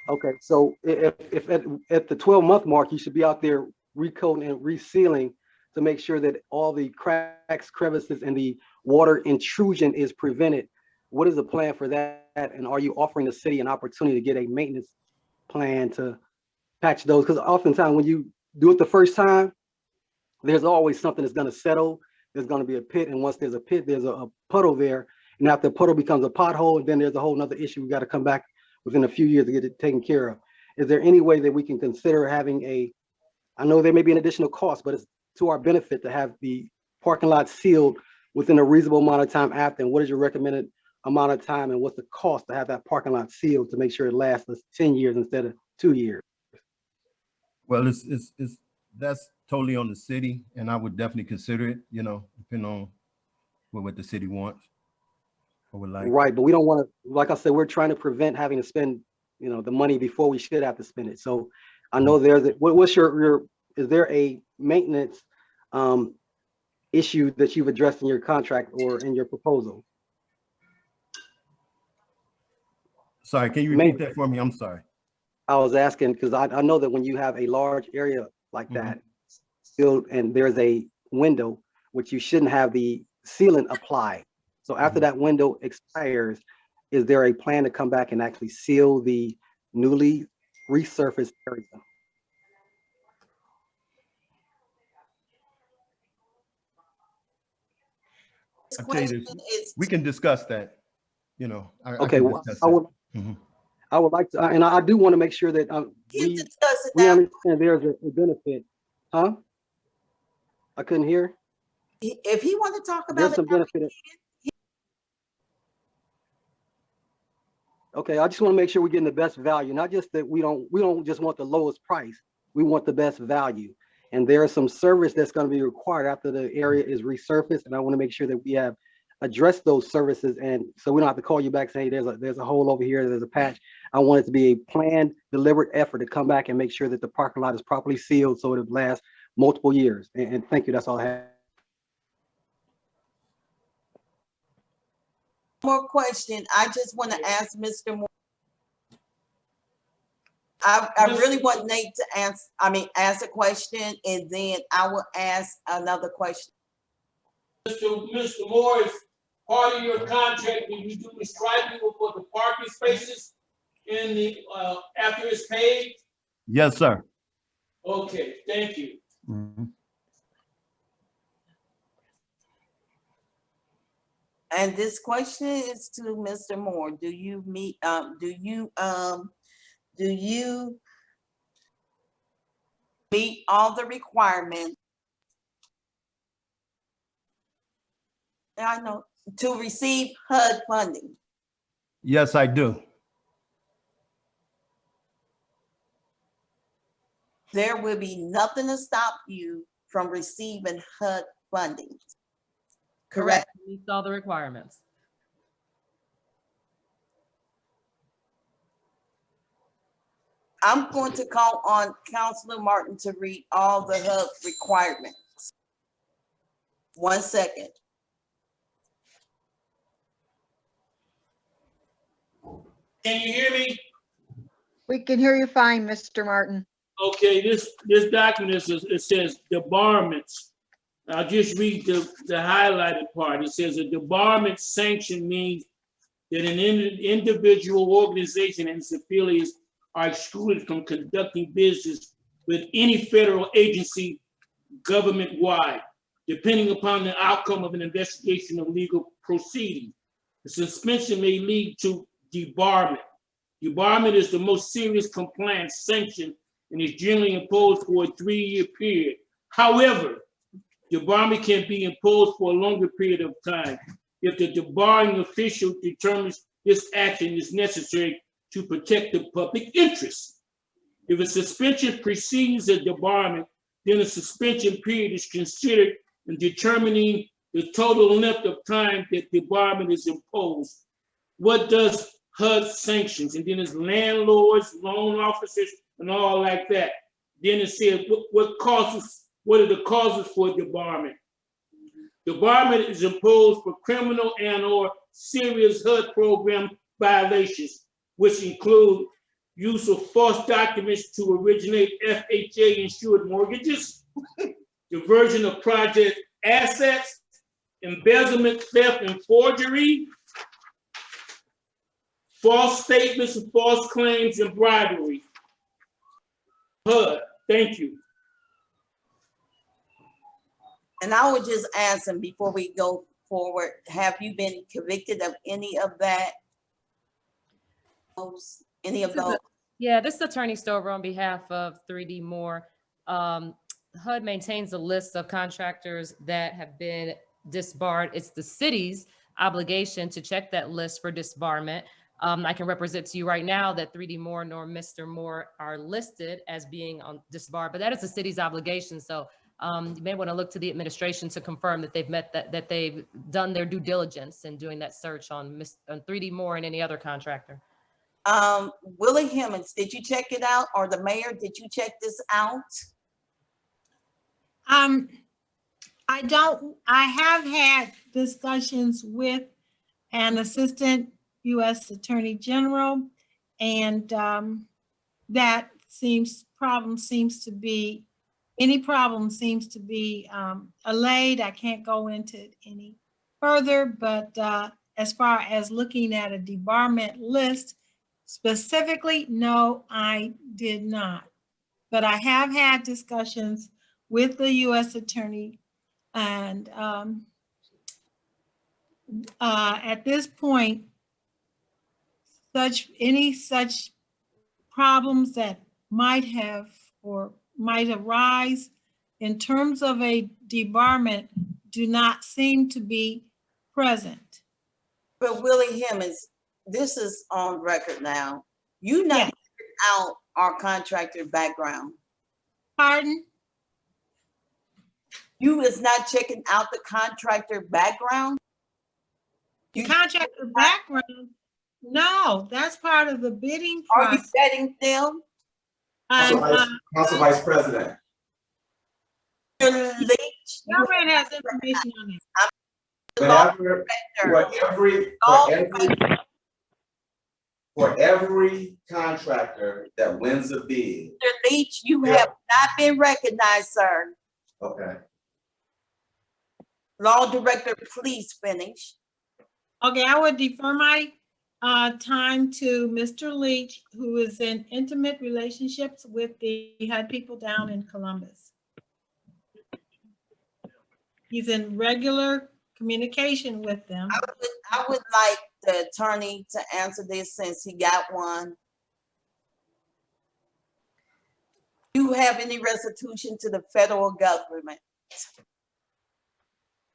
Okay, so if at the 12-month mark, you should be out there recoating and resealing to make sure that all the cracks, crevices, and the water intrusion is prevented. What is the plan for that? And are you offering the city an opportunity to get a maintenance plan to patch those? Because oftentimes when you do it the first time, there's always something that's going to settle. There's going to be a pit, and once there's a pit, there's a puddle there. And after the puddle becomes a pothole, then there's a whole nother issue. We got to come back within a few years to get it taken care of. Is there any way that we can consider having I know there may be an additional cost, but it's to our benefit to have the parking lot sealed within a reasonable amount of time after? And what is your recommended amount of time, and what's the cost to have that parking lot sealed to make sure it lasts us 10 years instead of 2 years? Well, that's totally on the city, and I would definitely consider it, you know, depending on what the city wants or would like. Right, but we don't want to, like I said, we're trying to prevent having to spend, you know, the money before we should have to spend it. So I know there's what's your is there a maintenance issue that you've addressed in your contract or in your proposal? Sorry, can you repeat that for me? I'm sorry. I was asking because I know that when you have a large area like that sealed and there's a window, which you shouldn't have the sealant applied. So after that window expires, is there a plan to come back and actually seal the newly resurfaced area? I'll tell you this, we can discuss that, you know. Okay, well, I would like to, and I do want to make sure that we understand there's a benefit. Huh? I couldn't hear. If he wants to talk about There's some benefit. Okay, I just want to make sure we're getting the best value, not just that we don't just want the lowest price. We want the best value. And there is some service that's going to be required after the area is resurfaced. And I want to make sure that we have addressed those services. And so we don't have to call you back saying there's a hole over here, there's a patch. I want it to be a planned, deliberate effort to come back and make sure that the parking lot is properly sealed so it lasts multiple years. And thank you. That's all I have. More question. I just want to ask Mr. Moore. I really want Nate to ask a question, and then I will ask another question. Mr. Moore, is part of your contract when you do the striping for the parking spaces in the after it's paid? Yes, sir. Okay, thank you. Mhm. And this question is to Mr. Moore. Do you meet, do you meet all the requirements? I know, to receive HUD funding? Yes, I do. There will be nothing to stop you from receiving HUD funding. Correct? Meets all the requirements. I'm going to call on Councilor Martin to read all the HUD requirements. 1 second. Can you hear me? We can hear you fine, Mr. Martin. Okay, this document it says debarments. I'll just read the highlighted part. It says a debarment sanction means that an individual, organization, and its affiliates are excluded from conducting business with any federal agency government-wide, depending upon the outcome of an investigation of legal proceeding. The suspension may lead to debarment. Debarment is the most serious compliance sanction and is generally imposed for a 3-year period. However, debarment can be imposed for a longer period of time if the debarring official determines this action is necessary to protect the public interest. If a suspension precedes a debarment, then a suspension period is considered in determining the total length of time that debarment is imposed. What does HUD sanctions? And then it's landlords, loan officers, and all like that. Then it says what are the causes for debarment? Debarment is imposed for criminal and/or serious HUD program violations, which include use of false documents to originate FHA-insured mortgages, diversion of project assets, embezzlement, theft, and forgery, false statements and false claims, and bribery. HUD, thank you. And I would just ask him before we go forward, have you been convicted of any of that? Any of those? Yeah, this is Attorney Stover on behalf of 3D Moore. HUD maintains a list of contractors that have been disbarred. It's the city's obligation to check that list for disbarment. I can represent to you right now that 3D Moore nor Mr. Moore are listed as being on disbarred, but that is the city's obligation. So you may want to look to the administration to confirm that they've met that they've done their due diligence in doing that search on 3D Moore and any other contractor. Willie Hemmings, did you check it out? Or the mayor, did you check this out? I have had discussions with an assistant U.S. Attorney General, and that problem seems to be allayed. I can't go into it any further, but as far as looking at a debarment list specifically, no, I did not. But I have had discussions with the U.S. Attorney, and at this point, any such problems that might have or might arise in terms of a debarment do not seem to be present. But Willie Hemmings, this is on record now. You not figured out our contractor background. Pardon? You is not checking out the contractor background? The contractor background, no, that's part of the bidding Are you process. vetting them? Council Vice President. Mr. Leach, you Government has information on it. Whenever, for every contractor that wins a bid. Mr. Leach, you have not been recognized, sir. Okay. Law Director, please finish. Okay, I would defer my time to Mr. Leach, who is in intimate relationships with the HUD people down in Columbus. He's in regular communication with them. I would like the attorney to answer this since he got one. Do you have any restitution to the federal government?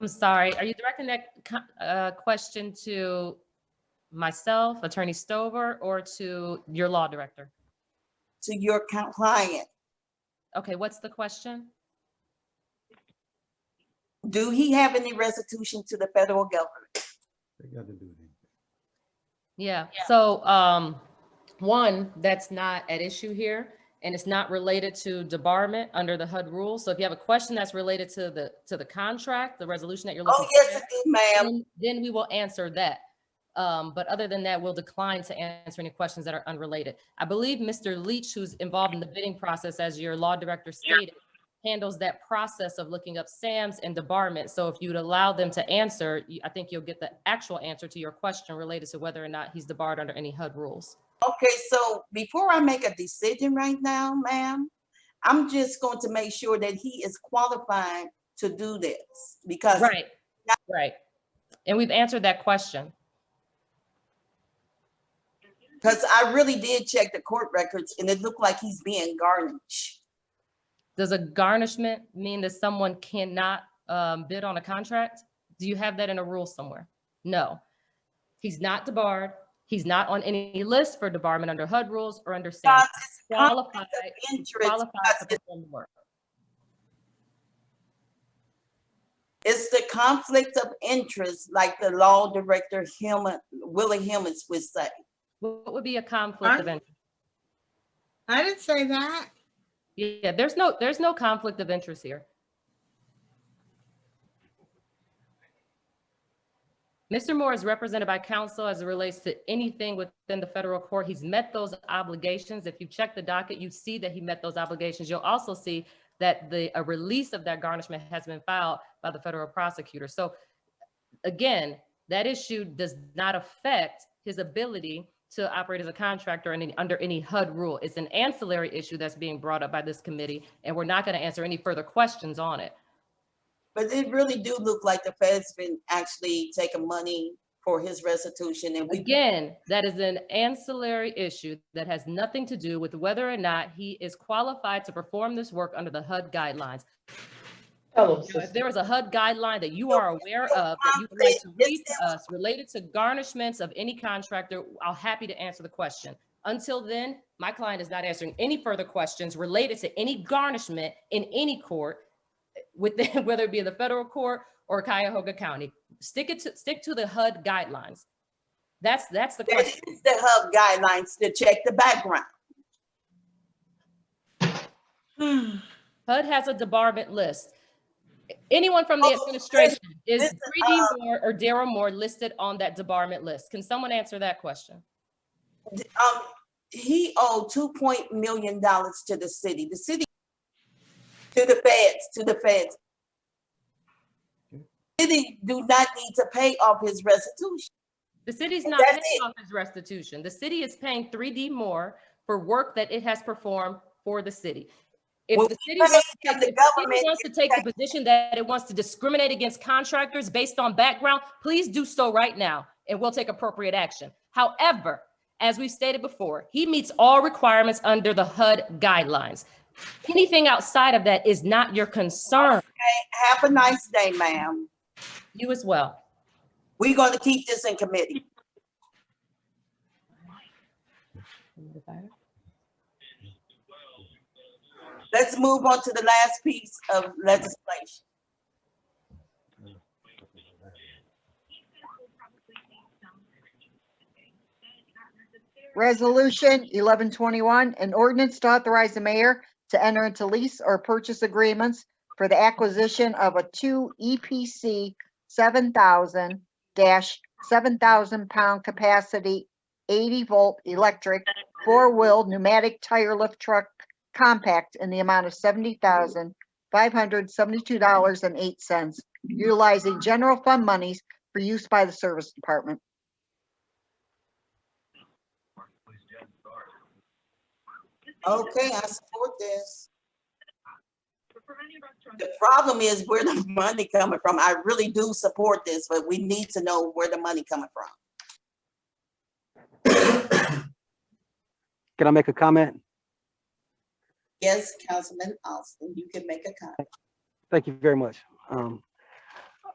I'm sorry, are you directing that question to myself, Attorney Stover, or to your law director? To your client. Okay, what's the question? Do he have any restitution to the federal government? They got to do it. Yeah, so one, that's not at issue here, and it's not related to debarment under the HUD rules. So if you have a question that's related to the contract, the resolution that you're looking Oh, yes, it is, ma'am. then we will answer that. But other than that, we'll decline to answer any questions that are unrelated. I believe Mr. Leach, who's involved in the bidding process, as your law director stated, handles that process of looking up SAMs and debarment. So if you'd allow them to answer, I think you'll get the actual answer to your question related to whether or not he's debarred under any HUD rules. Okay, so before I make a decision right now, ma'am, I'm just going to make sure that he is qualified to do this because. Right, right. And we've answered that question. Because I really did check the court records and it looked like he's being garnished. Does a garnishment mean that someone cannot bid on a contract? Do you have that in a rule somewhere? No. He's not debarred. He's not on any list for debarment under HUD rules or under SAM. Qualified to perform the work. It's the conflict of interest, like the law director Willie Hemmons would say. What would be a conflict of interest? I didn't say that. Yeah, there's no conflict of interest here. Mr. Moore is represented by counsel as it relates to anything within the federal court. He's met those obligations. If you check the docket, you see that he met those obligations. You'll also see that a release of that garnishment has been filed by the federal prosecutor. So again, that issue does not affect his ability to operate as a contractor under any HUD rule. It's an ancillary issue that's being brought up by this committee, and we're not going to answer any further questions on it. But it really do look like the Fed's been actually taking money for his restitution. And again, that is an ancillary issue that has nothing to do with whether or not he is qualified to perform this work under the HUD guidelines. If there is a HUD guideline that you are aware of that you would like to read to us related to garnishments of any contractor, I'm happy to answer the question. Until then, my client is not answering any further questions related to any garnishment in any court, whether it be in the federal court or Cuyahoga County. Stick to the HUD guidelines. That's the question. That is the HUD guidelines to check the background. HUD has a debarment list. Anyone from the administration, is 3D Moore or Daryl Moore listed on that debarment list? Can someone answer that question? He owed $2 million to the city. The city, to the feds. The city do not need to pay off his restitution. The city's not paying off his restitution. The city is paying 3D Moore for work that it has performed for the city. If the city wants to take the position that it wants to discriminate against contractors based on background, please do so right now, and we'll take appropriate action. However, as we stated before, he meets all requirements under the HUD guidelines. Anything outside of that is not your concern. Okay, have a nice day, ma'am. You as well. We're going to keep this in committee. Let's move on to the last piece of legislation. Resolution 1121, an ordinance to authorize the mayor to enter into lease or purchase agreements for the acquisition of a 2 EPC 7,000 pound capacity 80-volt electric 4-wheel pneumatic tire lift truck compact in the amount of $70,572.08, utilizing general fund monies for use by the service department. Okay, I support this. The problem is where the money coming from. I really do support this, but we need to know where the money coming from. Can I make a comment? Yes, Councilman Austin, you can make a comment. Thank you very much.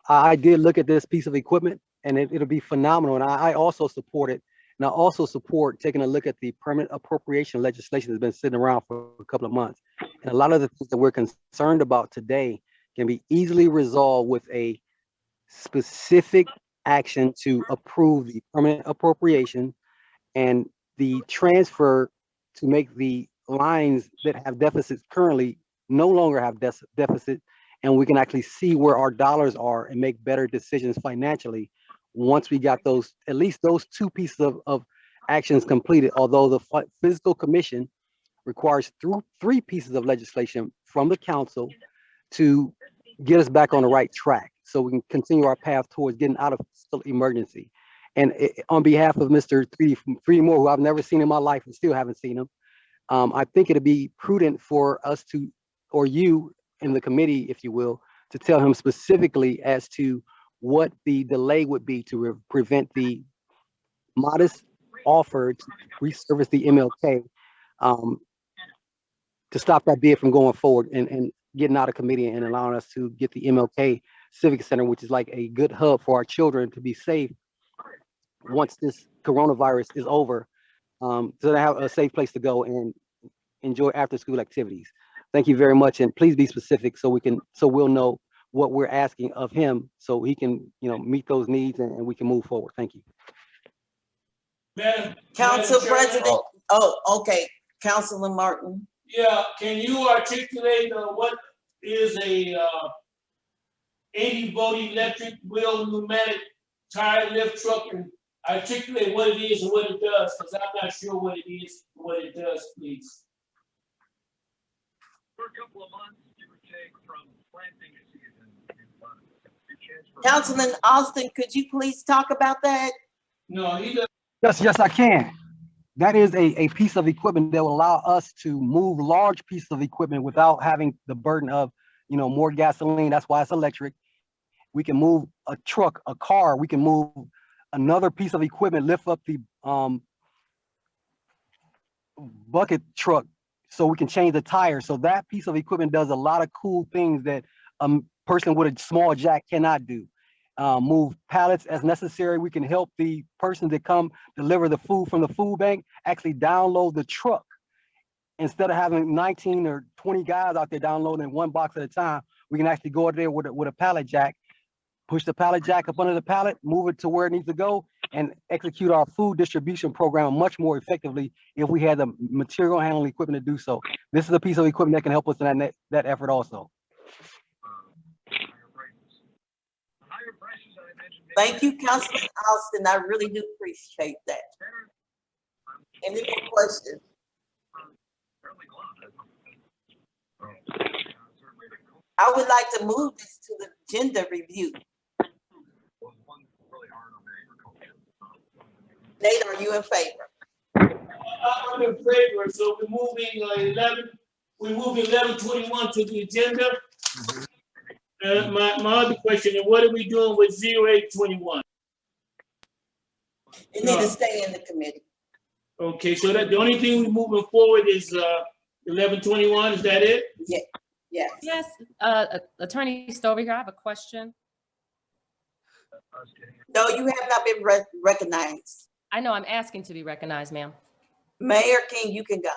I did look at this piece of equipment and it'll be phenomenal. And I also support it. And I also support taking a look at the permanent appropriation legislation that's been sitting around for a couple of months. And a lot of the things that we're concerned about today can be easily resolved with a specific action to approve the permanent appropriation and the transfer to make the lines that have deficits currently no longer have deficit, and we can actually see where our dollars are and make better decisions financially once we got those, at least those two pieces of actions completed, although the fiscal commission requires three pieces of legislation from the council to get us back on the right track so we can continue our path towards getting out of fiscal emergency. And on behalf of Mr. 3D Moore, who I've never seen in my life and still haven't seen him, I think it'd be prudent for us to, or you in the committee, if you will, to tell him specifically as to what the delay would be to prevent the modest offer to resurface the MLK, to stop that bid from going forward and getting out of committee and allowing us to get the MLK Civic Center, which is like a good hub for our children to be safe once this coronavirus is over, so they have a safe place to go and enjoy after school activities. Thank you very much, and please be specific so we'll know what we're asking of him so he can, meet those needs and we can move forward. Thank you. Council Madam President, Chairman? okay, Councilman Martin. Yeah, can you articulate what is a 80-volt electric wheel pneumatic tire lift truck, and articulate what it is and what it does, because I'm not sure what it is, what it does, please. For a couple of months, give or take, from planting season. Councilman Austin, could you please talk about that? No, he doesn't. Yes, I can. That is a piece of equipment that will allow us to move large pieces of equipment without having the burden of, more gasoline. That's why it's electric. We can move a truck, a car. We can move another piece of equipment, lift up the bucket truck so we can change the tire. So that piece of equipment does a lot of cool things that a person with a small jack cannot do. Move pallets as necessary. We can help the person that come deliver the food from the food bank actually download the truck. Instead of having 19 or 20 guys out there downloading one box at a time, we can actually go out there with a pallet jack, push the pallet jack up under the pallet, move it to where it needs to go, and execute our food distribution program much more effectively if we had the material handling equipment to do so. This is a piece of equipment that can help us in that effort also. Thank you, Councilman Austin. I really do appreciate that. Any more questions? I would like to move this to the agenda review. Nate, are you in favor? I'm in favor, so we're moving 1121 to the agenda. My other question is, what are we doing with 0821? It need to stay in the committee. Okay, so that the only thing we're moving forward is 1121, is that it? Yeah. Yes. Yes, Attorney Stover here, I have a question. No, you have not been recognized. I know, I'm asking to be recognized, ma'am. Mayor King, you can go.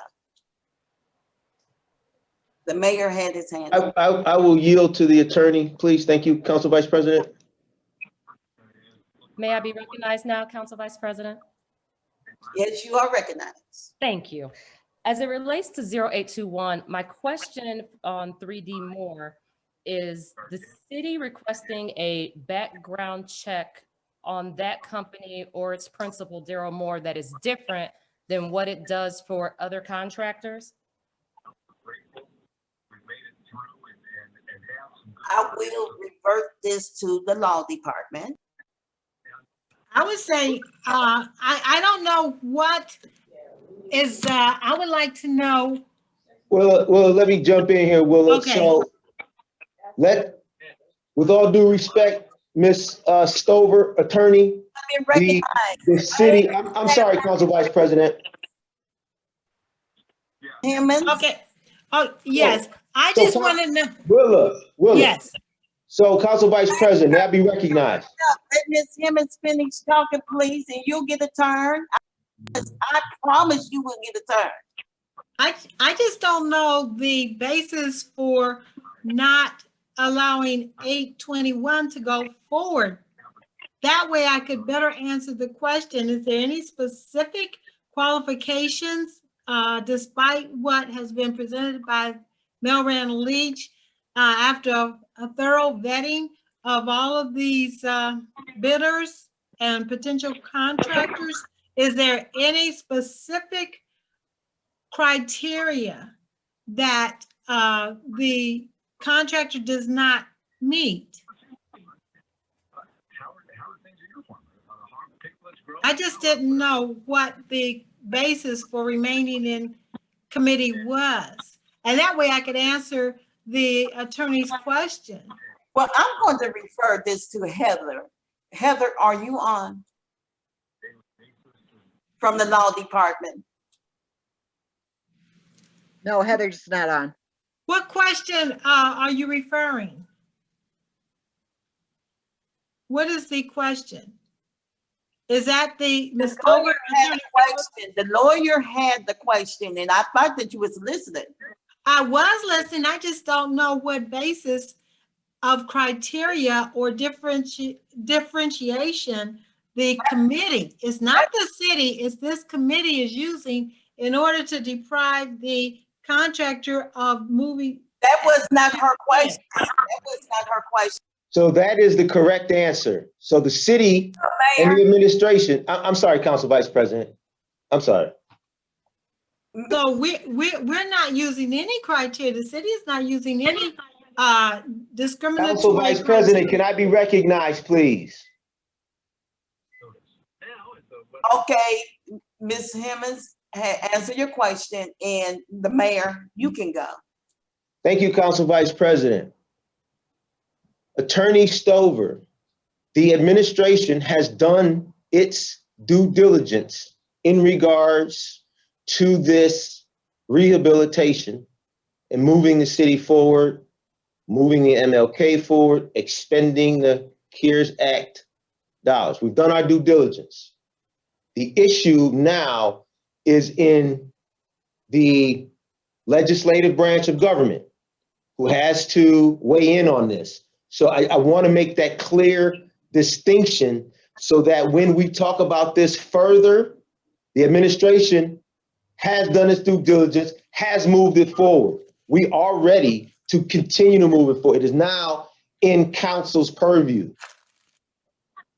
The mayor had his hand up. I will yield to the attorney, please. Thank you, Council Vice President. May I be recognized now, Council Vice President? Yes, you are recognized. Thank you. As it relates to 0821, my question on 3D More is the city requesting a background check on that company or its principal, Daryl Moore, that is different than what it does for other contractors? I will revert this to the law department. I would say, I don't know what is, I would like to know. Well, let me jump in here, Willa. Okay. So with all due respect, Ms. Stover, attorney, the city, I'm sorry, Council Vice President. Hammond? Okay. Oh, yes. I So just want to know. Willa. Yes. So Council Vice President, may I be recognized? Let Ms. Hammond finish talking, please, and you'll get a turn. I promise you will get a turn. I just don't know the basis for not allowing 821 to go forward. That way I could better answer the question. Is there any specific qualifications, despite what has been presented by Melran Leach, after a thorough vetting of all of these bidders and potential contractors? Is there any specific criteria that the contractor does not meet? I just didn't know what the basis for remaining in committee was. And that way I could answer the attorney's question. Well, I'm going to refer this to Heather. Heather, are you on? From the law department. No, Heather's not on. What question are you referring? What is the question? Is that the Ms. Stover? The lawyer had the question, and I thought that you was listening. I was listening. I just don't know what basis of criteria or differentiation the committee, it's not the city, it's this committee is using in order to deprive the contractor of moving. That was not her question. That was not her question. So that is the correct answer. So the city and the administration, I'm sorry, Council Vice President. I'm sorry. So we're not using any criteria. The city is not using any discriminatory. Council Vice President, can I be recognized, please? Okay, Ms. Hemmons, answer your question, and the mayor, you can go. Thank you, Council Vice President. Attorney Stover, the administration has done its due diligence in regards to this rehabilitation and moving the city forward, moving the MLK forward, expending the CARES Act dollars. We've done our due diligence. The issue now is in the legislative branch of government, who has to weigh in on this. So I want to make that clear distinction so that when we talk about this further, the administration has done its due diligence, has moved it forward. We are ready to continue to move it forward. It is now in council's purview.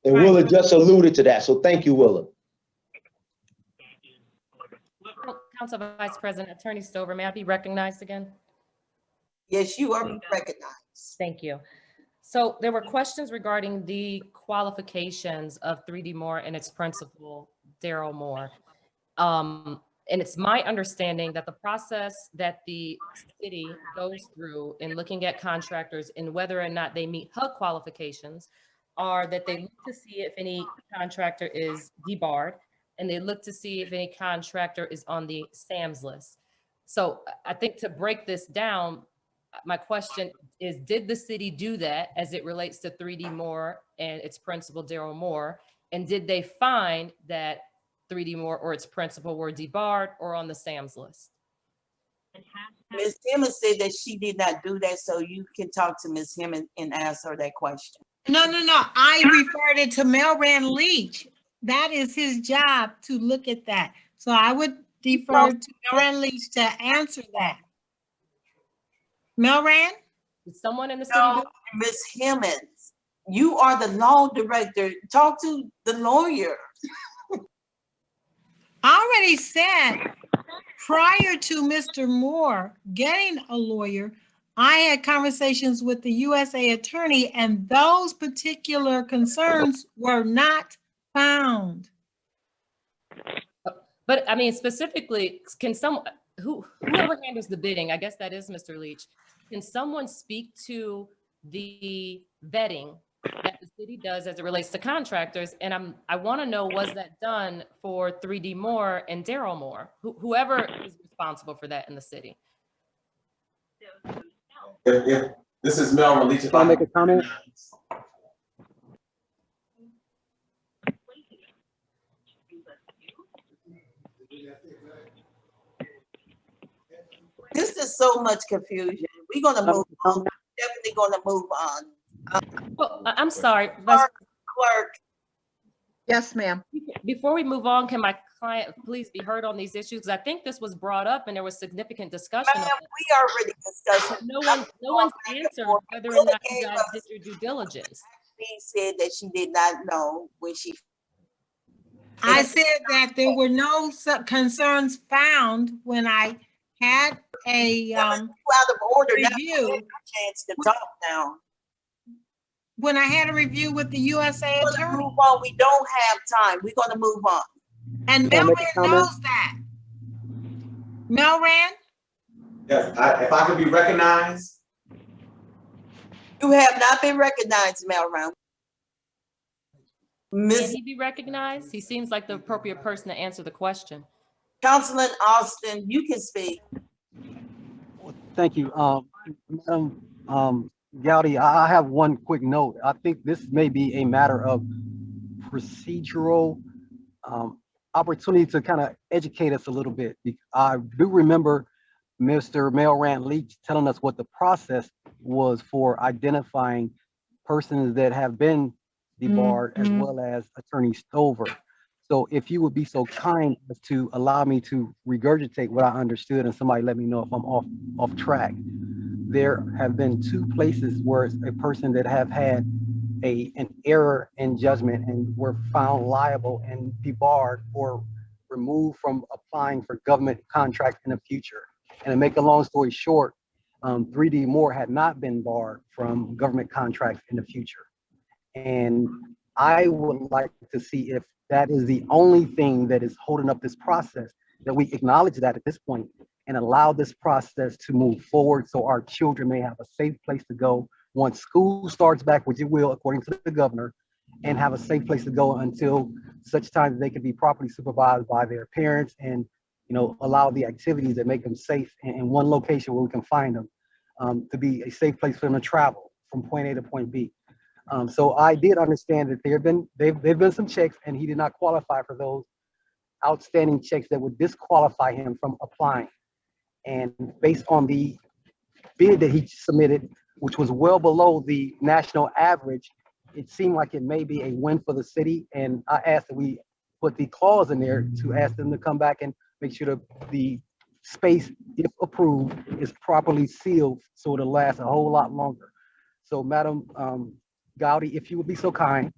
And Willa just alluded to that. So thank you, Willa. Council Vice President, Attorney Stover, may I be recognized again? Yes, you are recognized. Thank you. So there were questions regarding the qualifications of 3D Moore and its principal, Daryl Moore. And it's my understanding that the process that the city goes through in looking at contractors and whether or not they meet HUD qualifications are that they look to see if any contractor is debarred, and they look to see if any contractor is on the SAMS list. So I think to break this down, my question is, did the city do that as it relates to 3D Moore and its principal, Daryl Moore? And did they find that 3D Moore or its principal were debarred or on the SAMS list? Ms. Hemmons said that she did not do that, so you can talk to Ms. Hemmons and ask her that question. No. I referred it to Melran Leach. that is his job to look at that. So I would defer to Melran Leach to answer that. Melran? Did someone in the city No, do? Ms. Hemmons, you are the law director. Talk to the lawyer. I already said, prior to Mr. Moore getting a lawyer, I had conversations with the USA attorney, and those particular concerns were not found. But I mean, specifically, can whoever handles the bidding, I guess that is Mr. Leach, can someone speak to the vetting that the city does as it relates to contractors? And I want to know, was that done for 3D Moore and Daryl Moore, whoever is responsible for that in the city? If this is Melvin Leach, if Can I make a comment? This is so much confusion. We're gonna move on. Definitely gonna move on. Well, I'm sorry, Clerk. Yes, ma'am. before we move on, can my client please be heard on these issues? 'Cause I think this was brought up and there was significant discussion. Ma'am, on it. we already discussed. No one's answered whether or not you guys did your due diligence. She said that she did not know when she. I said that there were no concerns found when I had a Out of order. Now you review. have a chance to talk now. When I had a review with the USA We're gonna attorney. move on. We don't have time. We're gonna move on. And Can I make a Melran comment? knows that. Melran? Yes, if I could be recognized, You have not been recognized, Melron. Can Ms. he be recognized? He seems like the appropriate person to answer the question. Councilman Austin, you can speak. Thank you. Madam Gowdy, I have one quick note. I think this may be a matter of procedural opportunity to kind of educate us a little bit. I do remember Mr. Melran Leach telling us what the process was for identifying persons that have been debarred as well as Attorney Stover. So if you would be so kind as to allow me to regurgitate what I understood and somebody let me know if I'm off track. There have been two places where it's a person that have had an error in judgment and were found liable and debarred or removed from applying for government contracts in the future. And to make a long story short, 3D Moore had not been barred from government contracts in the future. And I would like to see if that is the only thing that is holding up this process, that we acknowledge that at this point and allow this process to move forward so our children may have a safe place to go once school starts back, which it will according to the governor, and have a safe place to go until such time that they can be properly supervised by their parents and, you know, allow the activities that make them safe in one location where we can find them, to be a safe place for them to travel from point A to point B. So I did understand that there've been some checks and he did not qualify for those outstanding checks that would disqualify him from applying. And based on the bid that he submitted, which was well below the national average, it seemed like it may be a win for the city. And I asked that we put the clause in there to ask them to come back and make sure that the space, if approved, is properly sealed so it'll last a whole lot longer. So Madam Gowdy, if you would be so kind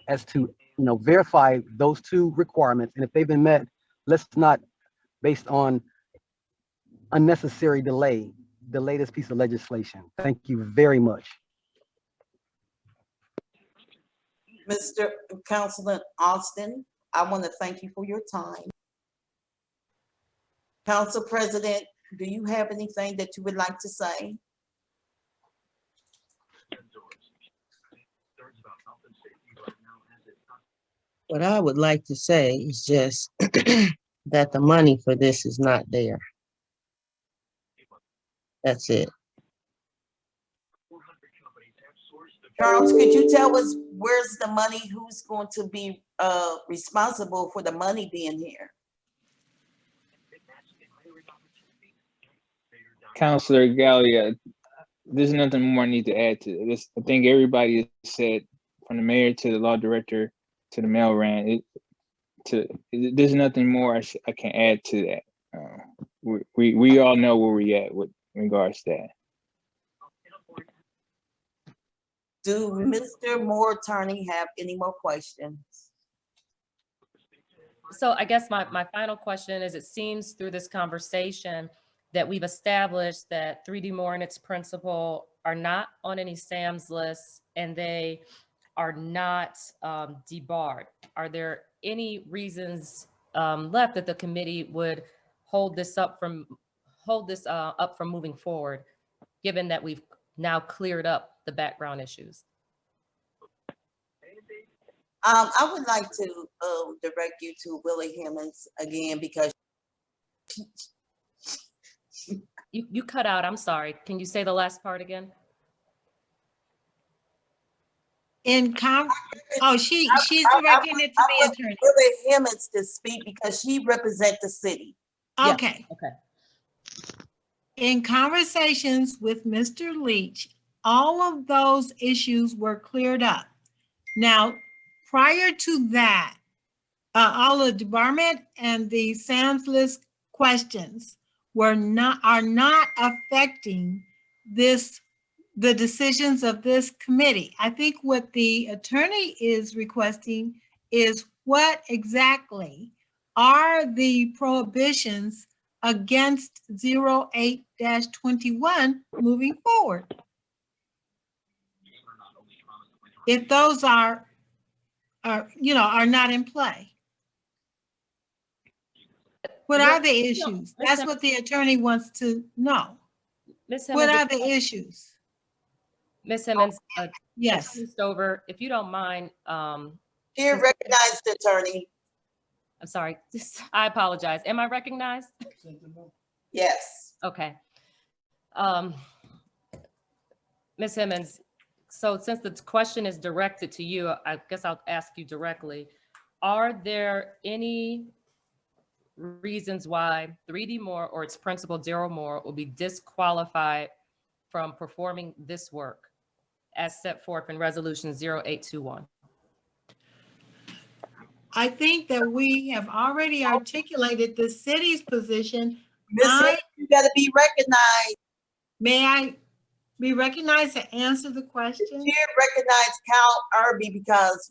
as to, you know, verify those two requirements, and if they've been met, let's not, based on unnecessary delay this piece of legislation. Thank you very much. Mr. Councilman Austin, I want to thank you for your time. Council President, do you have anything that you would like to say? What I would like to say is just that the money for this is not there. That's it. Charles, could you tell us where's the money? Who's going to be responsible for the money being here? Councilor Gallia, there's nothing more I need to add to this. I think everybody has said, from the mayor to the law director, the mail ran. There's nothing more I can add to that. We all know where we at with regards to that. Do Mr. Moore attorney have any more questions? So I guess my final question is, it seems through this conversation that we've established that 3D Moore and its principal are not on any SAM's list, and they are not debarred. Are there any reasons left that the committee would hold this up from moving forward, given that we've now cleared up the background issues? I would like to direct you to Willie Hemmons again, because you cut out. I'm sorry. Can you say the last part again? She's directing it to the attorney. Willie Hemmons to speak because she represents the city. Okay. Yeah. Okay. In conversations with Mr. Leach, all of those issues were cleared up. Now, prior to that, all the debarment and the SAM's list questions are not affecting the decisions of this committee. I think what the attorney is requesting is what exactly are the prohibitions against 08-21 moving forward. If those are not in play. What are the issues? That's what the attorney wants to know. What are the issues? Ms. Hemmons, yes. Mr. Stover, if you don't mind. Here, recognize the attorney. I'm sorry. I apologize. Am I recognized? Yes. Okay. Ms. Hemmons, so since the question is directed to you, I guess I'll ask you directly. Are there any reasons why 3D Moore or its principal, Daryl Moore, will be disqualified from performing this work as set forth in Resolution 0821? I think that we have already articulated the city's position. You gotta be recognized. May I be recognized to answer the question? Here, recognize Cal Irby because.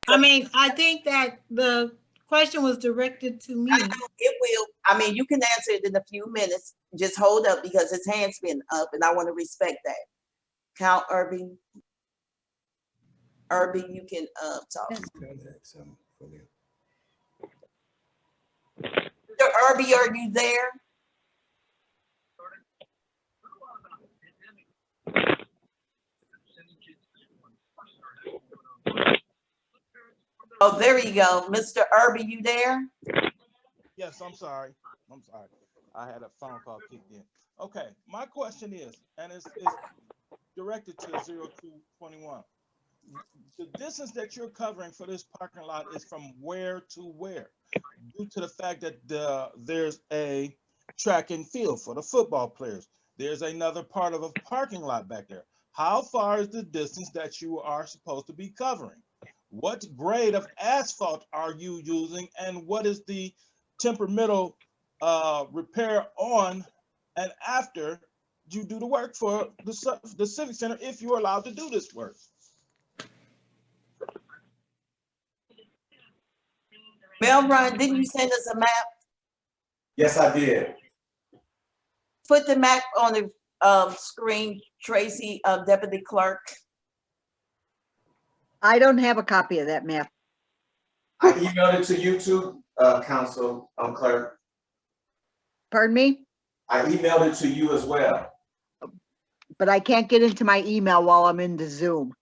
I think that the question was directed to me. It will. You can answer it in a few minutes. Just hold up because his hand's been up and I want to respect that. Cal Irby. Irby, you can talk. Mr. Irby, are you there? Oh, there you go. Mr. Irby, you there? Yes, I'm sorry. I had a phone call kicked in. Okay, my question is, and it's directed to 0221. The distance that you're covering for this parking lot is from where to where? Due to the fact that there's a track and field for the football players. There's another part of a parking lot back there. How far is the distance that you are supposed to be covering? What grade of asphalt are you using, and what is the temperamental repair on and after you do the work for the Civic Center, if you're allowed to do this work? Melrun, didn't you send us a map? Yes, I did. Put the map on the screen, Tracy, Deputy Clerk. I don't have a copy of that map. I emailed it to you too, Council Clerk. Pardon me? I emailed it to you as well. But I can't get into my email while I'm in the Zoom.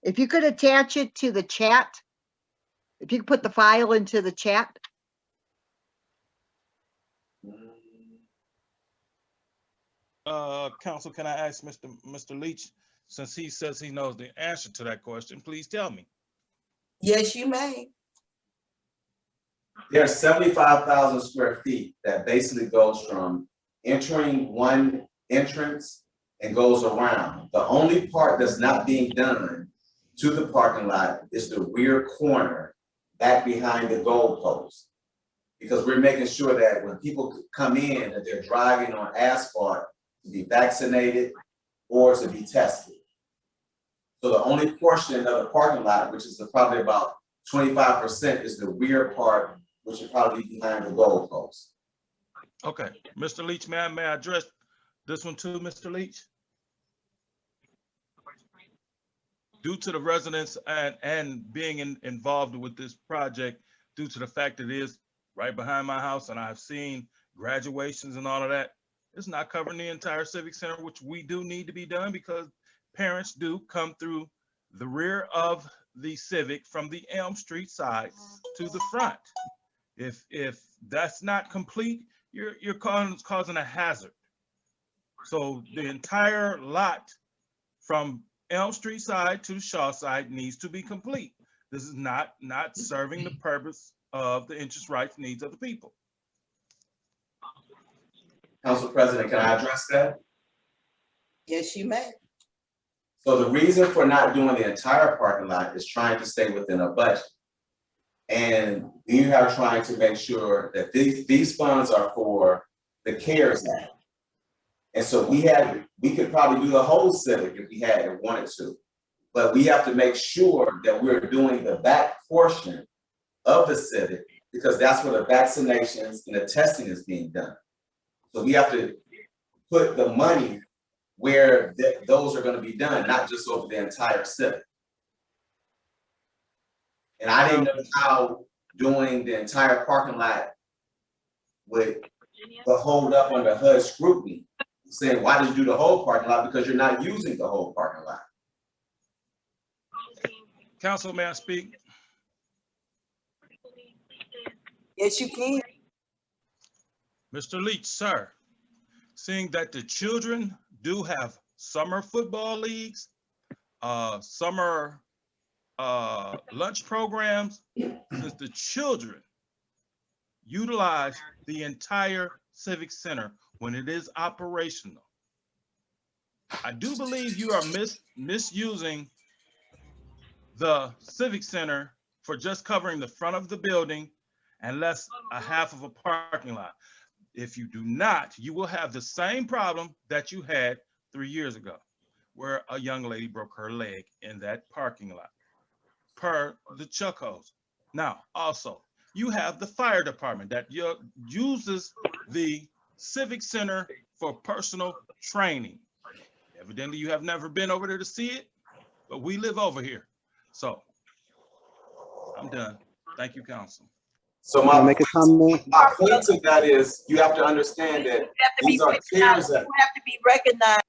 If you could attach it to the chat, if you could put the file into the chat. Council, can I ask Mr. Leach, since he says he knows the answer to that question, please tell me. Yes, you may. There's 75,000 square feet that basically goes from entering one entrance and goes around. The only part that's not being done to the parking lot is the rear corner back behind the goalpost. Because we're making sure that when people come in, that they're driving on asphalt to be vaccinated or to be tested. So the only portion of the parking lot, which is probably about 25%, is the rear part, which is probably behind the goalpost. Okay, Mr. Leach, may I address this one too, Mr. Leach? Due to the residents and being involved with this project, due to the fact that it is right behind my house and I've seen graduations and all of that, it's not covering the entire Civic Center, which we do need to be done because parents do come through the rear of the Civic from the Elm Street side to the front. If that's not complete, you're causing a hazard. So the entire lot from Elm Street side to Shaw side needs to be complete. This is not serving the purpose of the interest rights needs of the people. Council President, can I address that? Yes, you may. So the reason for not doing the entire parking lot is trying to stay within a budget. And we are trying to make sure that these funds are for the CARES Act. And so we could probably do the whole Civic if we had wanted to, but we have to make sure that we're doing the back portion of the Civic because that's where the vaccinations and the testing is being done. So we have to put the money where those are going to be done, not just over the entire Civic. And I didn't know how doing the entire parking lot would hold up under HUD scrutiny, saying, why did you do the whole parking lot? Because you're not using the whole parking lot. Council, may I speak? Yes, you can. Mr. Leach, sir, seeing that the children do have summer football leagues, summer lunch programs, since the children utilize the entire Civic Center when it is operational. I do believe you are misusing the Civic Center for just covering the front of the building and less a half of a parking lot. If you do not, you will have the same problem that you had 3 years ago, where a young lady broke her leg in that parking lot, per the Chuckos. Now, also, you have the fire department that uses the Civic Center for personal training. Evidently, you have never been over there to see it, but we live over here. So, I'm done. Thank you, Council. So Can I make a comment? my point to that is you have to understand that these are CARES Act. You have to be recognized.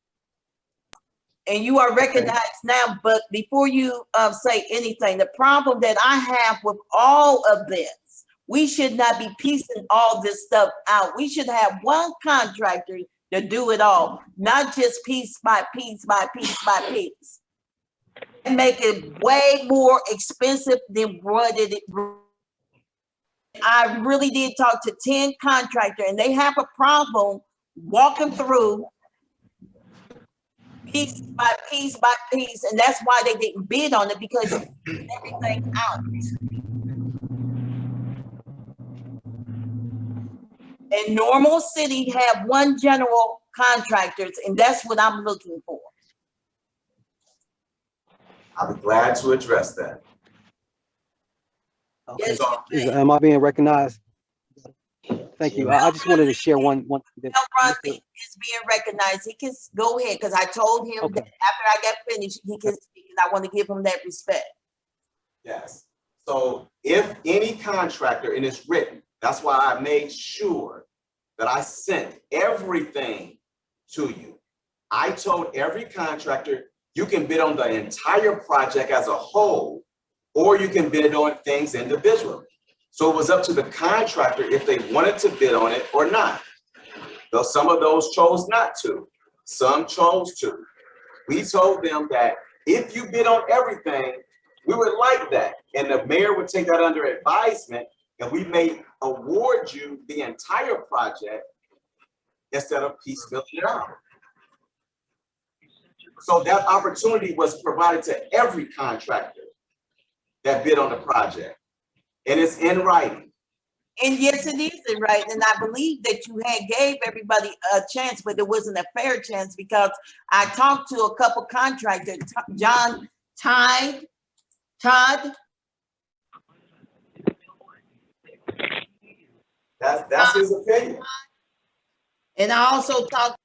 And you are recognized now, but before you say anything, the problem that I have with all of this, we should not be piecing all this stuff out. We should have one contractor to do it all, not just piece by piece by piece by piece. And make it way more expensive than what it. I really did talk to 10 contractors and they have a problem walking through piece by piece by piece, and that's why they didn't bid on it, because everything out. And normal city have one general contractors, and that's what I'm looking for. I'll be glad to address that. Yes, Am I being recognized? Thank you. I just wanted to share one. Rodney is being recognized. He can go ahead, because I told him that after I got finished, he can speak, and I want to give him that respect. Yes. So if any contractor, and it's written, that's why I made sure that I sent everything to you. I told every contractor, you can bid on the entire project as a whole, or you can bid on things individually. So it was up to the contractor if they wanted to bid on it or not. Though some of those chose not to, some chose to. We told them that if you bid on everything, we would like that. And the mayor would take that under advisement, and we may award you the entire project instead of piecemealing it out. So that opportunity was provided to every contractor that bid on the project. And it's in writing. And yes, it is in writing, and I believe that you had gave everybody a chance, but it wasn't a fair chance because I talked to a couple contractors, John Todd. That's his opinion. And I also talked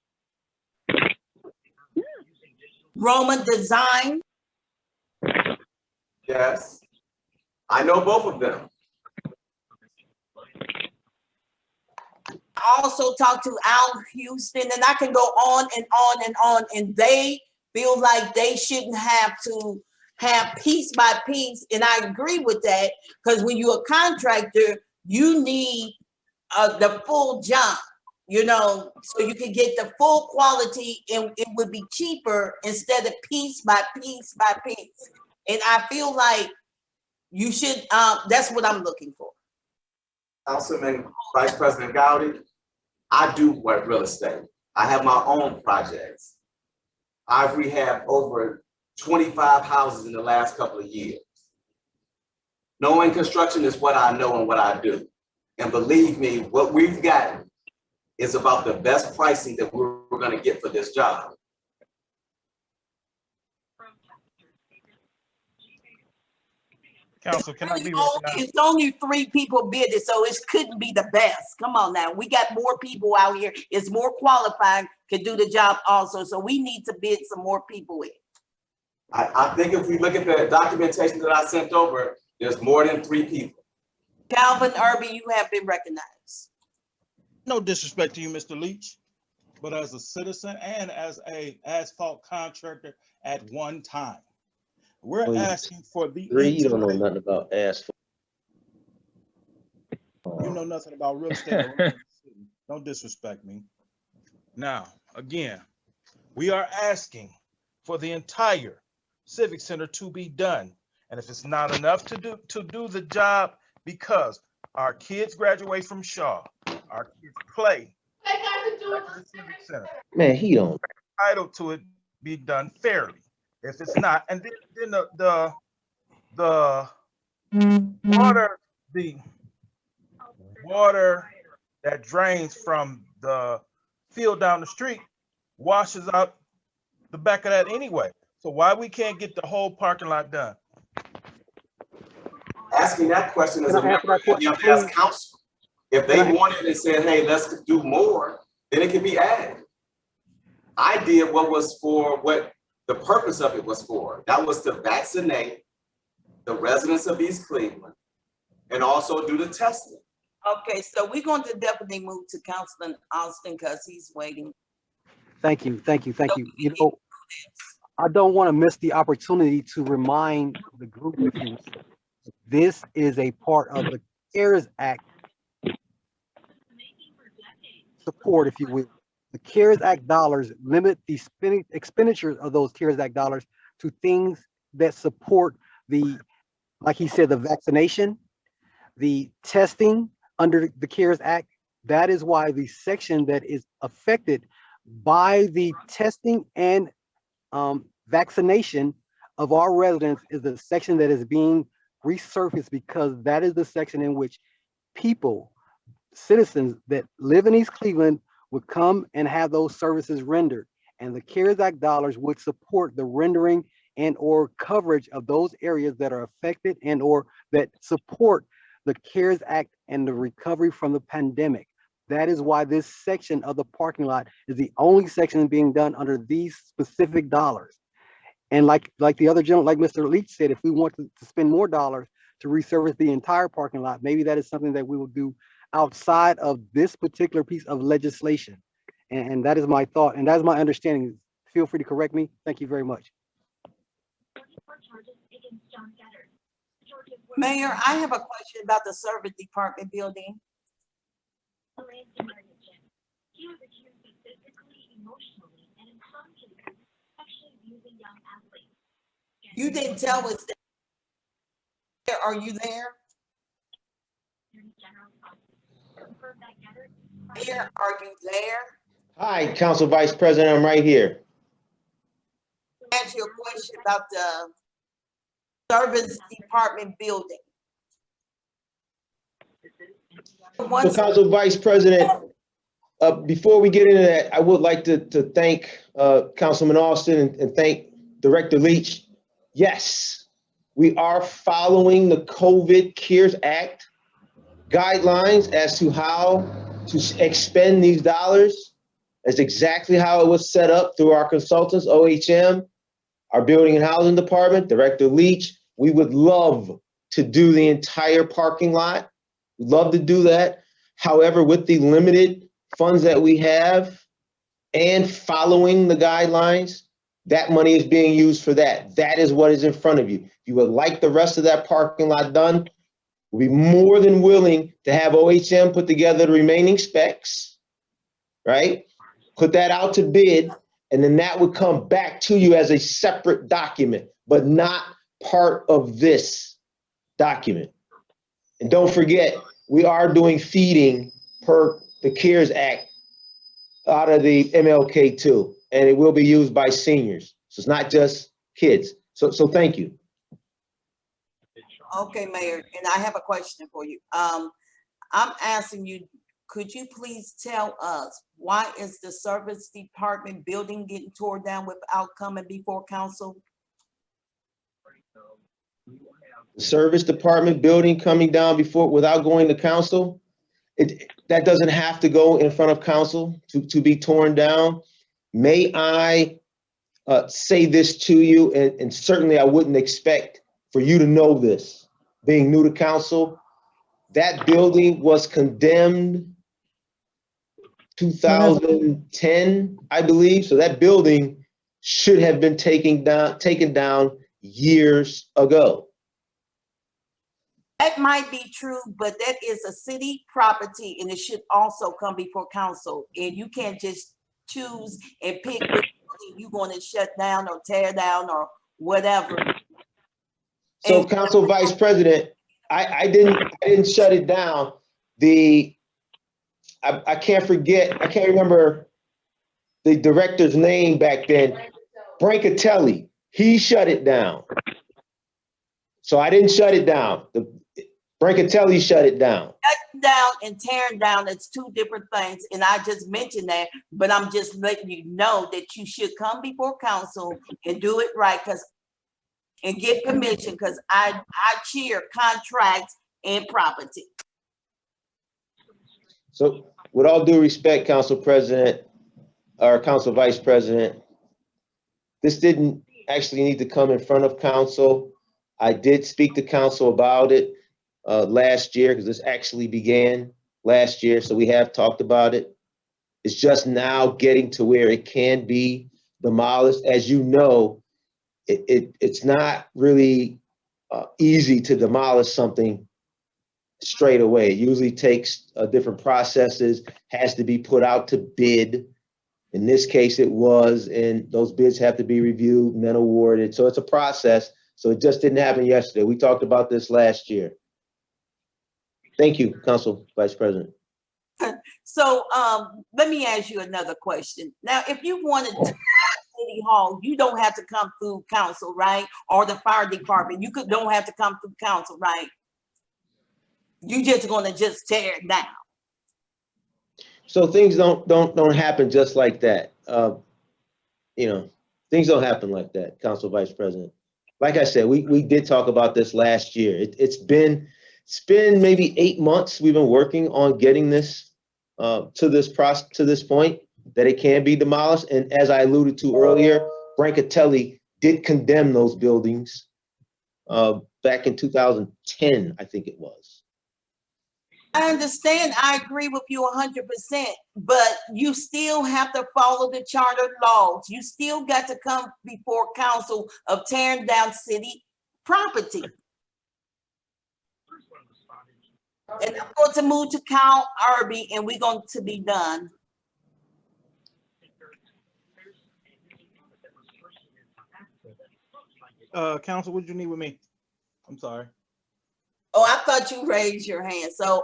Roman Design. Yes. I know both of them. I also talked to Al Houston, and I can go on and on and on, and they feel like they shouldn't have to have piece by piece, and I agree with that, because when you're a contractor, you need the full job, you know, so you can get the full quality, and it would be cheaper instead of piece by piece by piece. And I feel like you should, that's what I'm looking for. Councilman Vice President Gowdy, I do work real estate. I have my own projects. I've rehabbed over 25 houses in the last couple of years. Knowing construction is what I know and what I do. And believe me, what we've gotten is about the best pricing that we're gonna get for this job. Council, can I be It's only 3 people bidded, so it couldn't be the best. Come on now, we got more people out here. It's more qualified, could do the job also. So we need to bid some more people in. I think if we look at the documentation that I sent over, there's more than 3 people. Calvin Irby, you have been recognized. No disrespect to you, Mr. Leach, but as a citizen and as a asphalt contractor at one time, we're Please. asking for the. You don't know nothing about asphalt. You know nothing about real estate. Don't disrespect me. Now, again, we are asking for the entire Civic Center to be done. And if it's not enough to do the job, because our kids graduate from Shaw, our kids play. Man, he don't. Entitled to it be done fairly. If it's not, and then the water that drains from the field down the street washes out the back of that anyway. So why we can't get the whole parking lot done? Asking that question is a member of the council. If they wanted and said, hey, let's do more, then it can be added. I did what the purpose of it was for. That was to vaccinate the residents of East Cleveland and also do the testing. Okay, so we're going to definitely move to Councilman Austin because he's waiting. Thank you. You know, I don't want to miss the opportunity to remind the group, if you will, this is a part of the CARES Act support, if you will. The CARES Act dollars limit the expenditures of those CARES Act dollars to things that support the, like he said, the vaccination, the testing under the CARES Act. That is why the section that is affected by the testing and vaccination of our residents is the section that is being resurfaced, because that is the section in which people, citizens that live in East Cleveland would come and have those services rendered. And the CARES Act dollars would support the rendering and or coverage of those areas that are affected and or that support the CARES Act and the recovery from the pandemic. That is why this section of the parking lot is the only section being done under these specific dollars. And like the other gentleman, like Mr. Leach said, if we want to spend more dollars to resurface the entire parking lot, maybe that is something that we will do outside of this particular piece of legislation. And that is my thought, and that is my understanding. Feel free to correct me. Thank you very much. Mayor, I have a question about the service department building. You didn't tell us that. Are you there? Mayor, are you there? Hi, Council Vice President, I'm right here. Ask you a question about the service department building. So Once, Council Vice President, before we get into that, I would like to thank Councilman Austin and thank Director Leach. Yes, we are following the COVID CARES Act guidelines as to how to expend these dollars. That's exactly how it was set up through our consultants, OHM, our Building and Housing Department, Director Leach. We would love to do the entire parking lot. We'd love to do that. However, with the limited funds that we have and following the guidelines, that money is being used for that. That is what is in front of you. If you would like the rest of that parking lot done, we'll be more than willing to have OHM put together the remaining specs, right? Put that out to bid, and then that would come back to you as a separate document, but not part of this document. And don't forget, we are doing feeding per the CARES Act out of the MLK too, and it will be used by seniors. So it's not just kids. So thank you. okay, Mayor, and I have a question for you. I'm asking you, could you please tell us why is the service department building getting torn down without coming before council? The service department building coming down without going to council, that doesn't have to go in front of council to be torn down. May I say this to you, and certainly I wouldn't expect for you to know this, being new to council. That building was condemned 2010, I believe. So that building should have been taken down years ago. That might be true, but that is a city property and it should also come before council. And you can't just choose and pick which building you want to shut down or tear down or whatever. So And- Council Vice President, I didn't shut it down. I can't remember the director's name back then. Brancatelli, he shut it down. So I didn't shut it down. Brancatelli shut it down. Shutting down and tearing down, it's two different things. And I just mentioned that, but I'm just letting you know that you should come before council and do it right and get permission, because I cheer contracts and property. So with all due respect, Council President or Council Vice President, this didn't actually need to come in front of council. I did speak to council about it last year, because this actually began last year. So we have talked about it. It's just now getting to where it can be demolished. As you know, it's not really easy to demolish something straight away. It usually takes different processes, has to be put out to bid. In this case, it was, and those bids have to be reviewed and then awarded. So it's a process. So it just didn't happen yesterday. We talked about this last year. Thank you, Council Vice President. So let me ask you another question. Now, if you wanted to City Hall, you don't have to come through council, right? Or the fire department, don't have to come through council, right? You just gonna just tear it down. So things don't happen just like that. Things don't happen like that, Council Vice President. Like I said, we did talk about this last year. It's been maybe 8 months we've been working on getting this to this point that it can be demolished. And as I alluded to earlier, Brancatelli did condemn those buildings back in 2010, I think it was. I understand, I agree with you 100%, but you still have to follow the charter laws. You still got to come before council of tearing down city property. And I'm going to move to Cal Irby and we're going to be done. Council, what do you need with me? I'm sorry. Oh, I thought you raised your hand. So,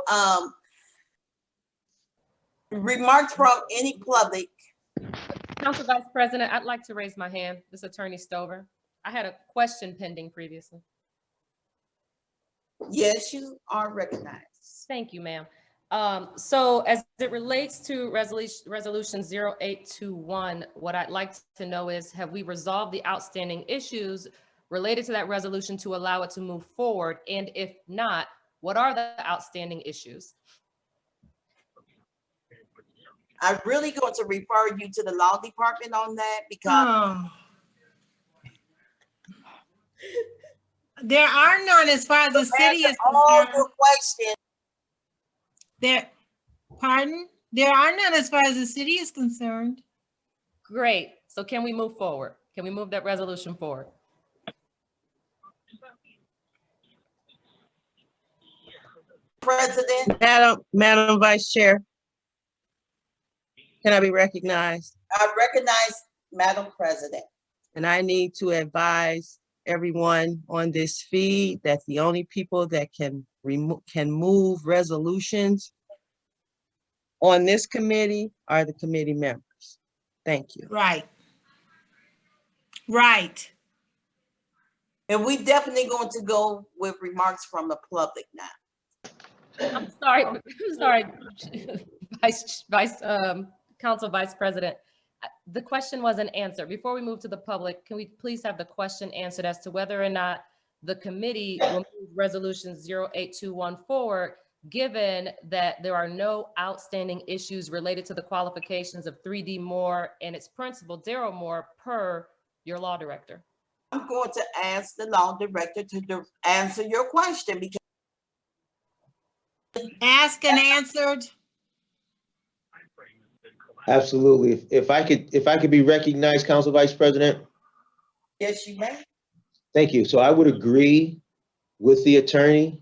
remarks from any public Council Vice President, I'd like to raise my hand. This is Attorney Stover. I had a question pending previously. Yes, you are recognized. Thank you, ma'am. So as it relates to resolution 0821, what I'd like to know is, have we resolved the outstanding issues related to that resolution to allow it to move forward? And if not, what are the outstanding issues? I'm really going to refer you to the law department on that because Oh. There are none as far as the city is all concerned. your questions. Pardon? There are none as far as the city is concerned. Great. So can we move forward? Can we move that resolution forward? President, Madam Vice Chair. Can I be recognized? I recognize Madam President. And I need to advise everyone on this feed that the only people that can move resolutions on this committee are the committee members. Thank you. Right. Right. And we definitely going to go with remarks from the public now. I'm sorry, Council Vice President. The question wasn't answered. Before we move to the public, can we please have the question answered as to whether or not the committee will move resolution 0821 forward, given that there are no outstanding issues related to the qualifications of 3D Moore and its principal, Daryl Moore, per your law director? I'm going to ask the law director to answer your question because Asked and answered. Absolutely. If I could be recognized, Council Vice President. yes, you may. Thank you. So I would agree with the attorney,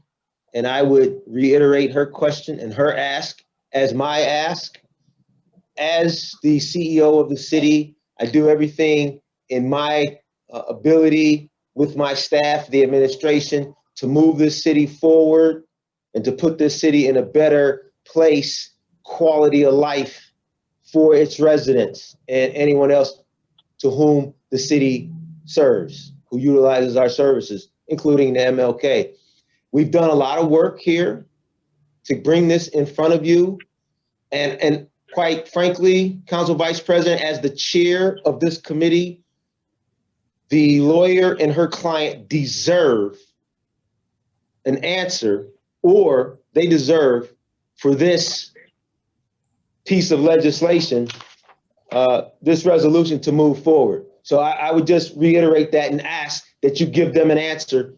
and I would reiterate her question and her ask as my ask. As the CEO of the city, I do everything in my ability with my staff, the administration, to move this city forward and to put this city in a better place, quality of life for its residents and anyone else to whom the city serves, who utilizes our services, including the MLK. We've done a lot of work here to bring this in front of you. And quite frankly, Council Vice President, as the chair of this committee, the lawyer and her client deserve an answer, or they deserve for this piece of legislation, this resolution to move forward. So I would just reiterate that and ask that you give them an answer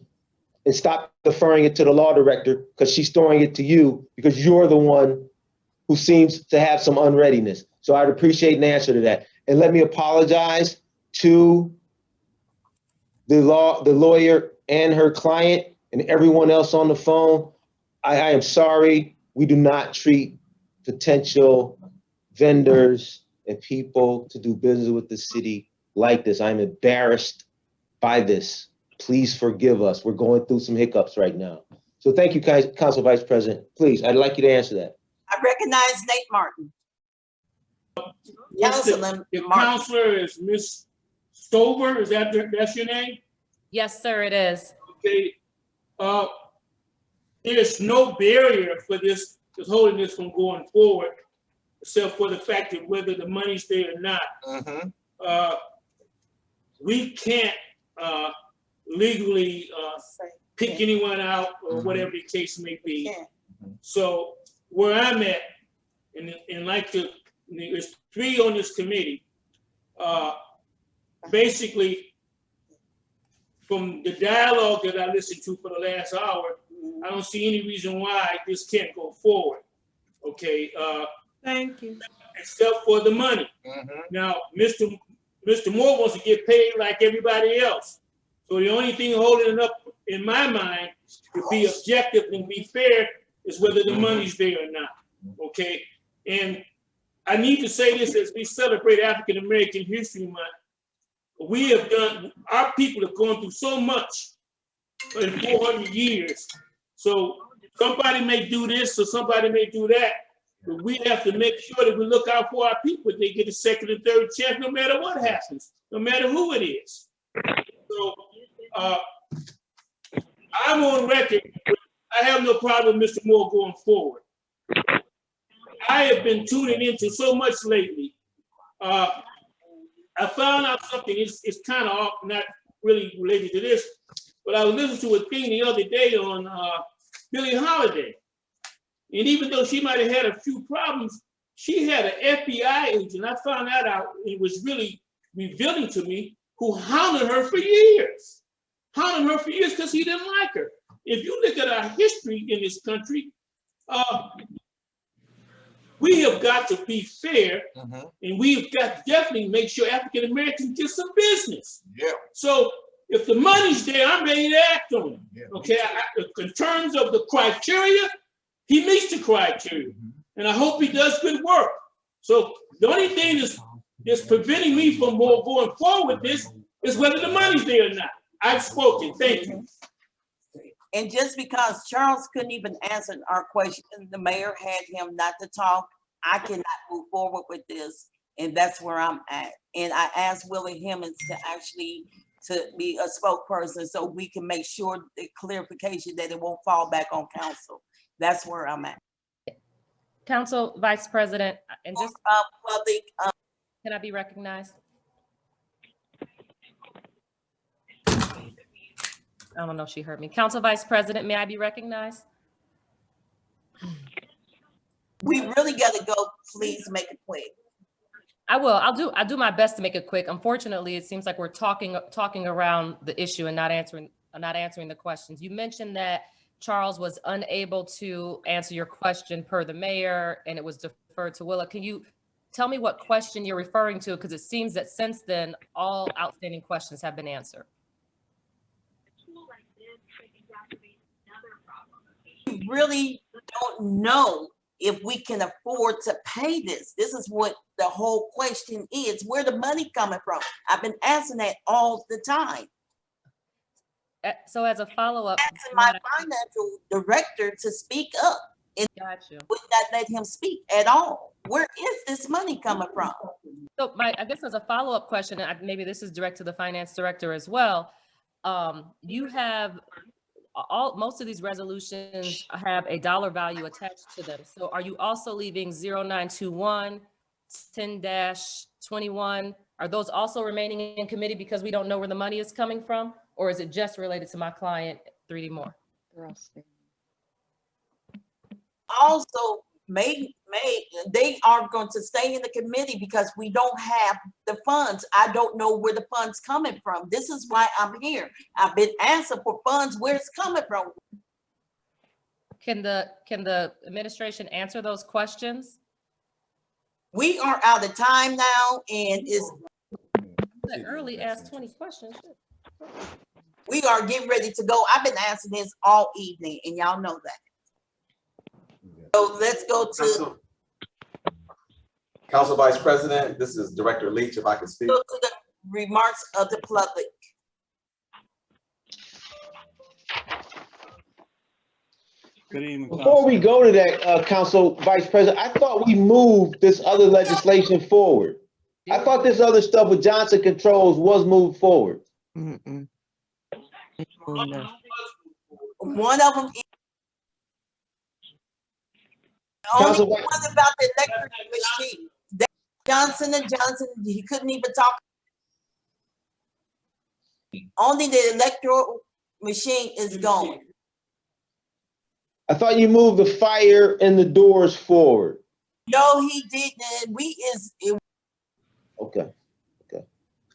and stop deferring it to the law director, because she's throwing it to you because you're the one who seems to have some unreadiness. So I'd appreciate an answer to that. And let me apologize to the lawyer and her client and everyone else on the phone. I am sorry. We do not treat potential vendors and people to do business with the city like this. I'm embarrassed by this. Please forgive us. We're going through some hiccups right now. So thank you, Council Vice President. Please, I'd like you to answer that. I recognize Nate Martin. Councilman The Martin. counselor is Miss Stover, that's your name? Yes, sir, it is. Okay. There's no barrier for this, just holding this from going forward, except for the fact of whether the money's there or not. We can't legally pick anyone out or whatever the case may be. So where I'm at, and like there's 3 on this committee, basically from the dialogue that I listened to for the last hour, I don't see any reason why this can't go forward. Okay. Thank you. Except for the money. Now, Mr. Moore wants to get paid like everybody else. So the only thing holding it up in my mind, to be objective and be fair, is whether the money's there or not. Okay. And I need to say this as we celebrate African American History Month. Our people have gone through so much in 400 years. So somebody may do this or somebody may do that. But we have to make sure that we look out for our people. They get a second and third chance, no matter what happens, no matter who it is. So I'm on record. I have no problem with Mr. Moore going forward. I have been tuning into so much lately. I found out something. It's kind of not really related to this, but I was listening to a thing the other day on Billie Holiday. And even though she might have had a few problems, she had an FBI agent. I found that out. It was really revealing to me, who hounded her for years. Hounded her for years because he didn't like her. If you look at our history in this country, we have got to be fair, and we've got to definitely make sure African Americans get some business. Yeah. So if the money's there, I'm ready to act on it. Yeah, okay, in terms of the criteria, he meets the criteria, and I hope he does good work. So the only thing that's preventing me from going forward with this is whether the money's there or not. I've spoken. Thank you. And just because Charles couldn't even answer our question, the mayor had him not to talk, I cannot move forward with this. And that's where I'm at. And I asked Willie Hemmings to be a spokesperson so we can make sure the clarification that it won't fall back on council. That's where I'm at. Council Vice President, and just can I be recognized? I don't know if she heard me. Council Vice President, may I be recognized? We really got to go. Please make it quick. I will. I'll do my best to make it quick. Unfortunately, it seems like we're talking around the issue and not answering the questions. You mentioned that Charles was unable to answer your question per the mayor, and it was deferred to Willa. Can you tell me what question you're referring to? Because it seems that since then, all outstanding questions have been answered. We really don't know if we can afford to pay this. This is what the whole question is. Where the money coming from? I've been asking that all the time. So as a follow-up, asking my financial director to speak up, and would not let him speak at all. Where is this money coming from? So I guess as a follow-up question, and maybe this is direct to the finance director as well. You have most of these resolutions have a dollar value attached to them. So are you also leaving 0921, 10-21? Are those also remaining in committee because we don't know where the money is coming from? Or is it just related to my client, 3D Moore? Also, they are going to stay in the committee because we don't have the funds. I don't know where the funds coming from. This is why I'm here. I've been asking for funds, where it's coming from. Can the administration answer those questions? We are out of time now, and it's early asked 20 questions. We are getting ready to go. I've been asking this all evening, and y'all know that. So let's go to Council Vice President. This is Director Leach, if I can speak. Go to the remarks of the public. Good evening. Before we go to that, Council Vice President, I thought we moved this other legislation forward. I thought this other stuff with Johnson Controls was moved forward. One of them is only one about the electric machine. Johnson & Johnson, he couldn't even talk. Only the electro machine is going. I thought you moved the fire and the doors forward. No, he didn't. Okay.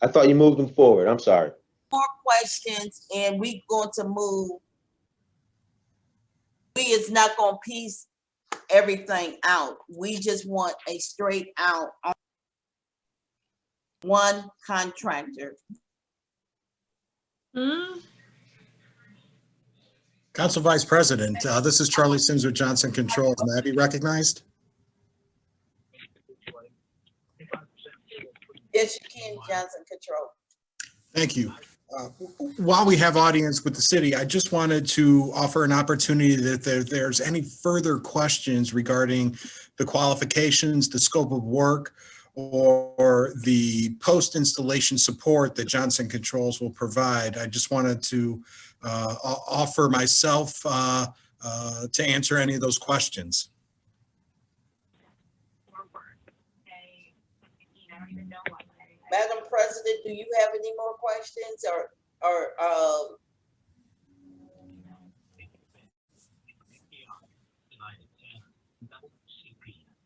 I thought you moved them forward. I'm sorry. More questions, and we going to move. We is not going to piece everything out. We just want a straight out on one contractor. Council Vice President, this is Charlie Sims with Johnson Controls. May I be recognized? Yes, you can, Johnson Control. Thank you. While we have audience with the city, I just wanted to offer an opportunity that if there's any further questions regarding the qualifications, the scope of work, or the post-installation support that Johnson Controls will provide. I just wanted to offer myself to answer any of those questions. Madam President, do you have any more questions or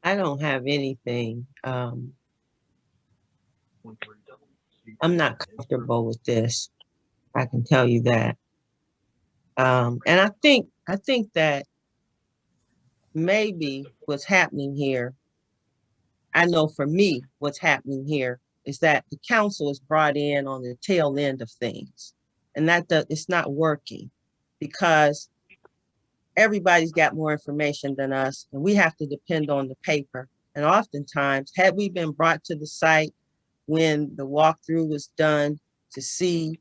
I don't have anything. I'm not comfortable with this. I can tell you that. And I think that maybe what's happening here, I know for me, what's happening here is that the council is brought in on the tail end of things. And it's not working because everybody's got more information than us and we have to depend on the paper. And oftentimes, had we been brought to the site when the walkthrough was done to see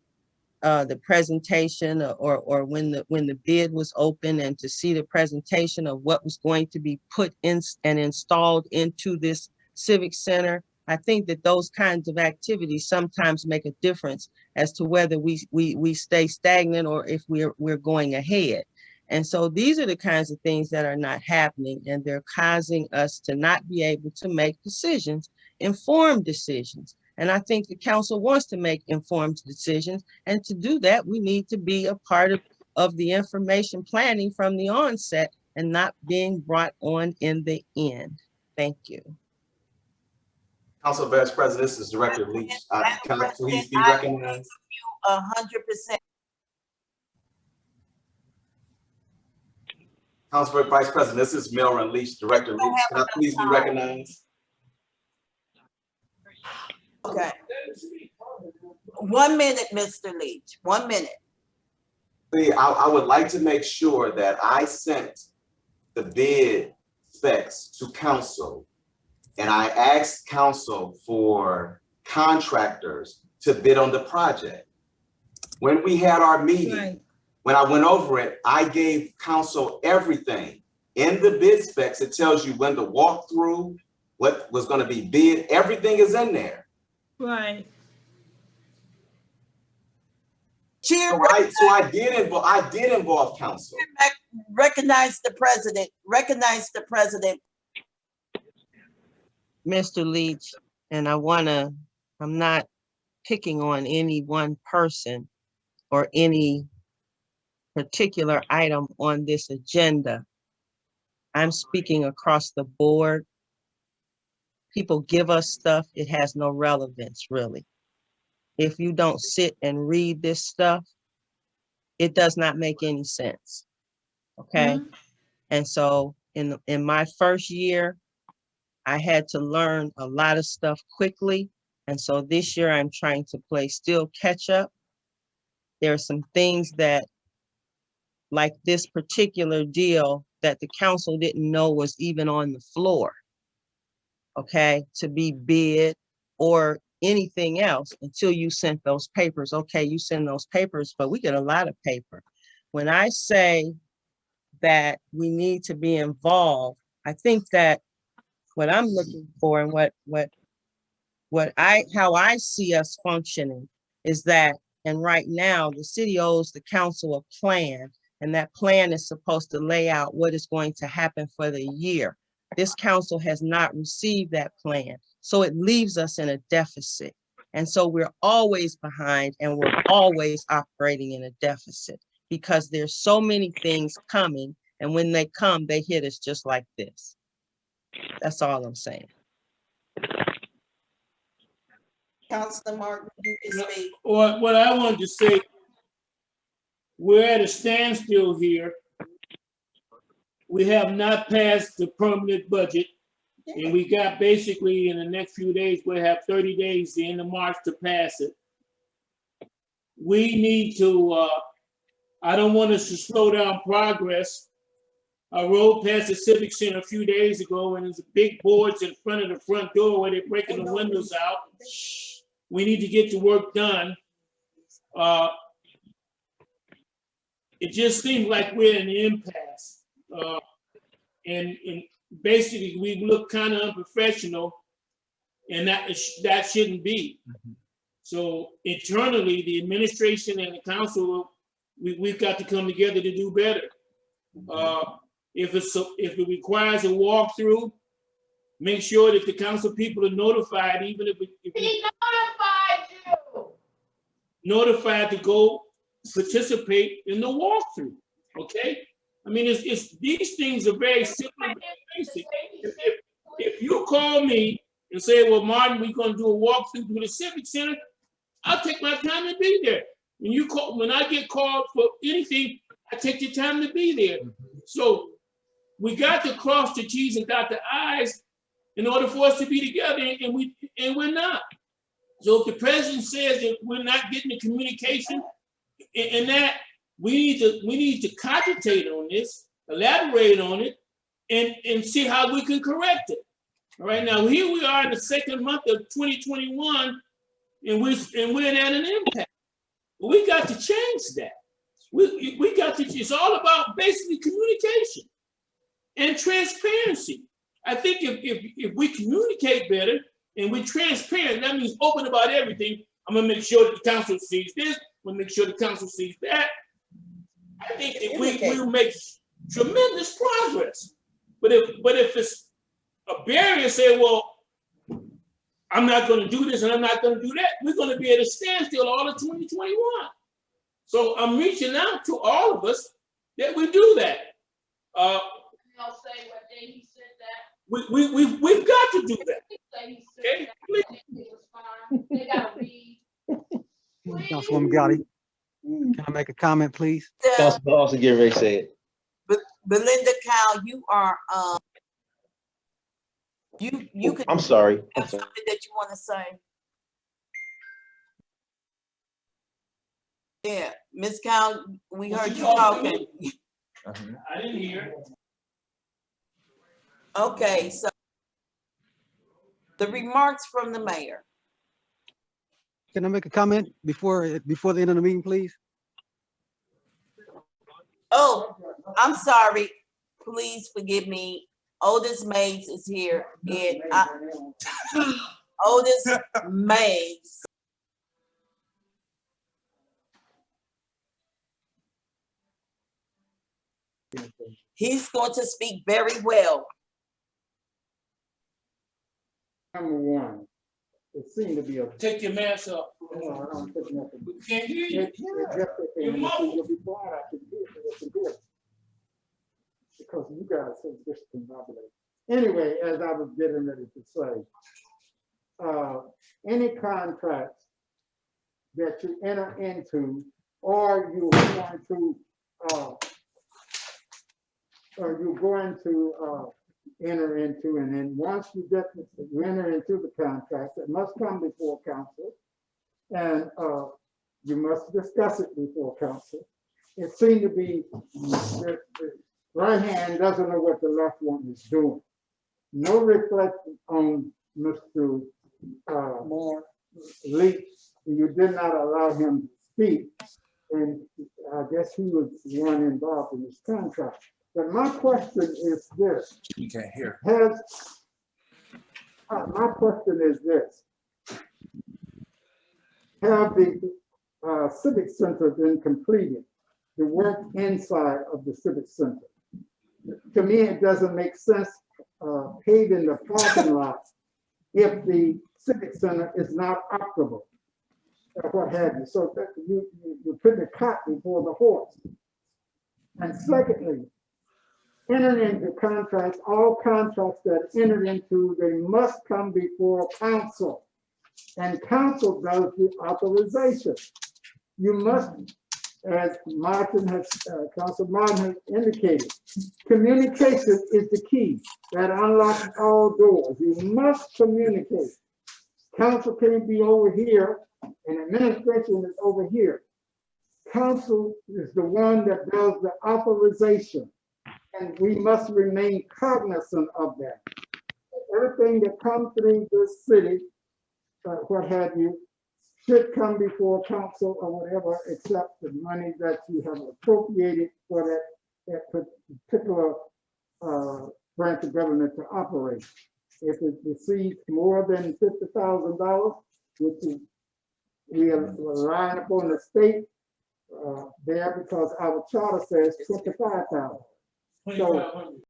the presentation or when the bid was open and to see the presentation of what was going to be put in and installed into this civic center, I think that those kinds of activities sometimes make a difference as to whether we stay stagnant or if we're going ahead. And so these are the kinds of things that are not happening, and they're causing us to not be able to make decisions, informed decisions. And I think the council wants to make informed decisions. And to do that, we need to be a part of the information planning from the onset and not being brought on in the end. Thank you. Council Vice President, this is Director Leach. Can I please be recognized? 100%. Council Vice President, this is Melvin Leach, Director Leach. Can I please be recognized? Okay. 1 minute, Mr. Leach, 1 minute. I would like to make sure that I sent the bid specs to council, and I asked council for contractors to bid on the project. When we had our meeting, Right. when I went over it, I gave council everything. In the bid specs, it tells you when to walk through, what was going to be bid, everything is in there. Right. Chair, So I did involve council. recognize the president, recognize the president. Mr. Leach, and I'm not picking on any one person or any particular item on this agenda. I'm speaking across the board. People give us stuff, it has no relevance really. If you don't sit and read this stuff, it does not make any sense. Okay? And so in my first year, I had to learn a lot of stuff quickly. And so this year I'm trying to play still catch up. There are some things that, like this particular deal, that the council didn't know was even on the floor, okay, to be bid or anything else until you sent those papers. Okay, you send those papers, but we get a lot of paper. When I say that we need to be involved, I think that what I'm looking for and how I see us functioning is that, and right now the city owes the council a plan, and that plan is supposed to lay out what is going to happen for the year. This council has not received that plan, so it leaves us in a deficit. And so we're always behind and we're always operating in a deficit because there's so many things coming, and when they come, they hit us just like this. That's all I'm saying. Councilor Martin, you can speak. What I wanted to say, we're at a standstill here. We have not passed the permanent budget, and we got basically in the next few days, we'll have 30 days, the end of March, to pass it. We need to, I don't want us to slow down progress. I rode past the Civic Center a few days ago, and there's big boards in front of the front door where they're breaking the windows out. We need to get the work done. it just seems like we're in an impasse. And basically we look kind of unprofessional, and that shouldn't be. So internally, the administration and the council, we've got to come together to do better. If it requires a walkthrough, make sure that the council people are notified, even if we notified to go participate in the walkthrough. Okay, I mean, it's these things are very simple and very basic. If you call me and say, well, Martin, we're going to do a walkthrough through the Civic Center, I'll take my time to be there. When I get called for anything, I take the time to be there. So we got to cross the T's and dot the I's in order for us to be together, and we're not. So if the president says that we're not getting the communication, and that we need to cogitate on this, elaborate on it, and see how we can correct it. All right, now here we are in the second month of 2021, and we're at an impasse. We got to change that. We got to. It's all about basically communication and transparency. I think if we communicate better and we're transparent, that means open about everything. I'm gonna make sure that the council sees this. I'm gonna make sure the council sees that. I think that we'll make tremendous progress. But if it's a barrier, say, well, I'm not going to do this and I'm not going to do that, we're going to be at a standstill all of 2021. So I'm reaching out to all of us that we do that. I'll say what day he said that. We've got to do that. Okay? They gotta read. Councilwoman Gotti, can I make a comment, please? Councilman Austin, get ready to say it. Belinda Kyle, you are, you could. I'm sorry. Have something that you want to say? Yeah, Ms. Kyle, we heard you talking. I didn't hear. Okay, so the remarks from the mayor. Can I make a comment before the end of the meeting, please? Oh, I'm sorry. Please forgive me. Otis Mays is here, and Otis Mays. He's going to speak very well. Number one, it seemed to be a. Take your mask off. No, I don't take nothing. We can't hear you. You're you'll be quiet, I can hear. Because you guys are discombobulated. Anyway, as I was getting ready to say, any contracts that you enter into, or you're going to enter into, and then once you enter into the contract, it must come before council, and you must discuss it before council. It seemed to be the right hand doesn't know what the left one is doing. No reflection on Mr. Leach. You did not allow him to speak, and I guess he was the one involved in this contract. But my question is this. You can't hear. My question is this. Have the Civic Center been completed? The work inside of the Civic Center? To me, it doesn't make sense paving the parking lot if the Civic Center is not operable, or what have you. So that you put the cart before the horse. And secondly, entering into contracts, all contracts that enter into, they must come before council. And council does the authorization. You must, as Council Martin has indicated, communication is the key that unlocks all doors. You must communicate. Council can't be over here and administration is over here. Council is the one that does the authorization, and we must remain cognizant of that. Everything that comes through this city, what have you, should come before council or whatever, except the money that you have appropriated for that particular branch of government to operate. If it receives more than $50,000, which is, we are relying upon the state there because our charter says 25,000. So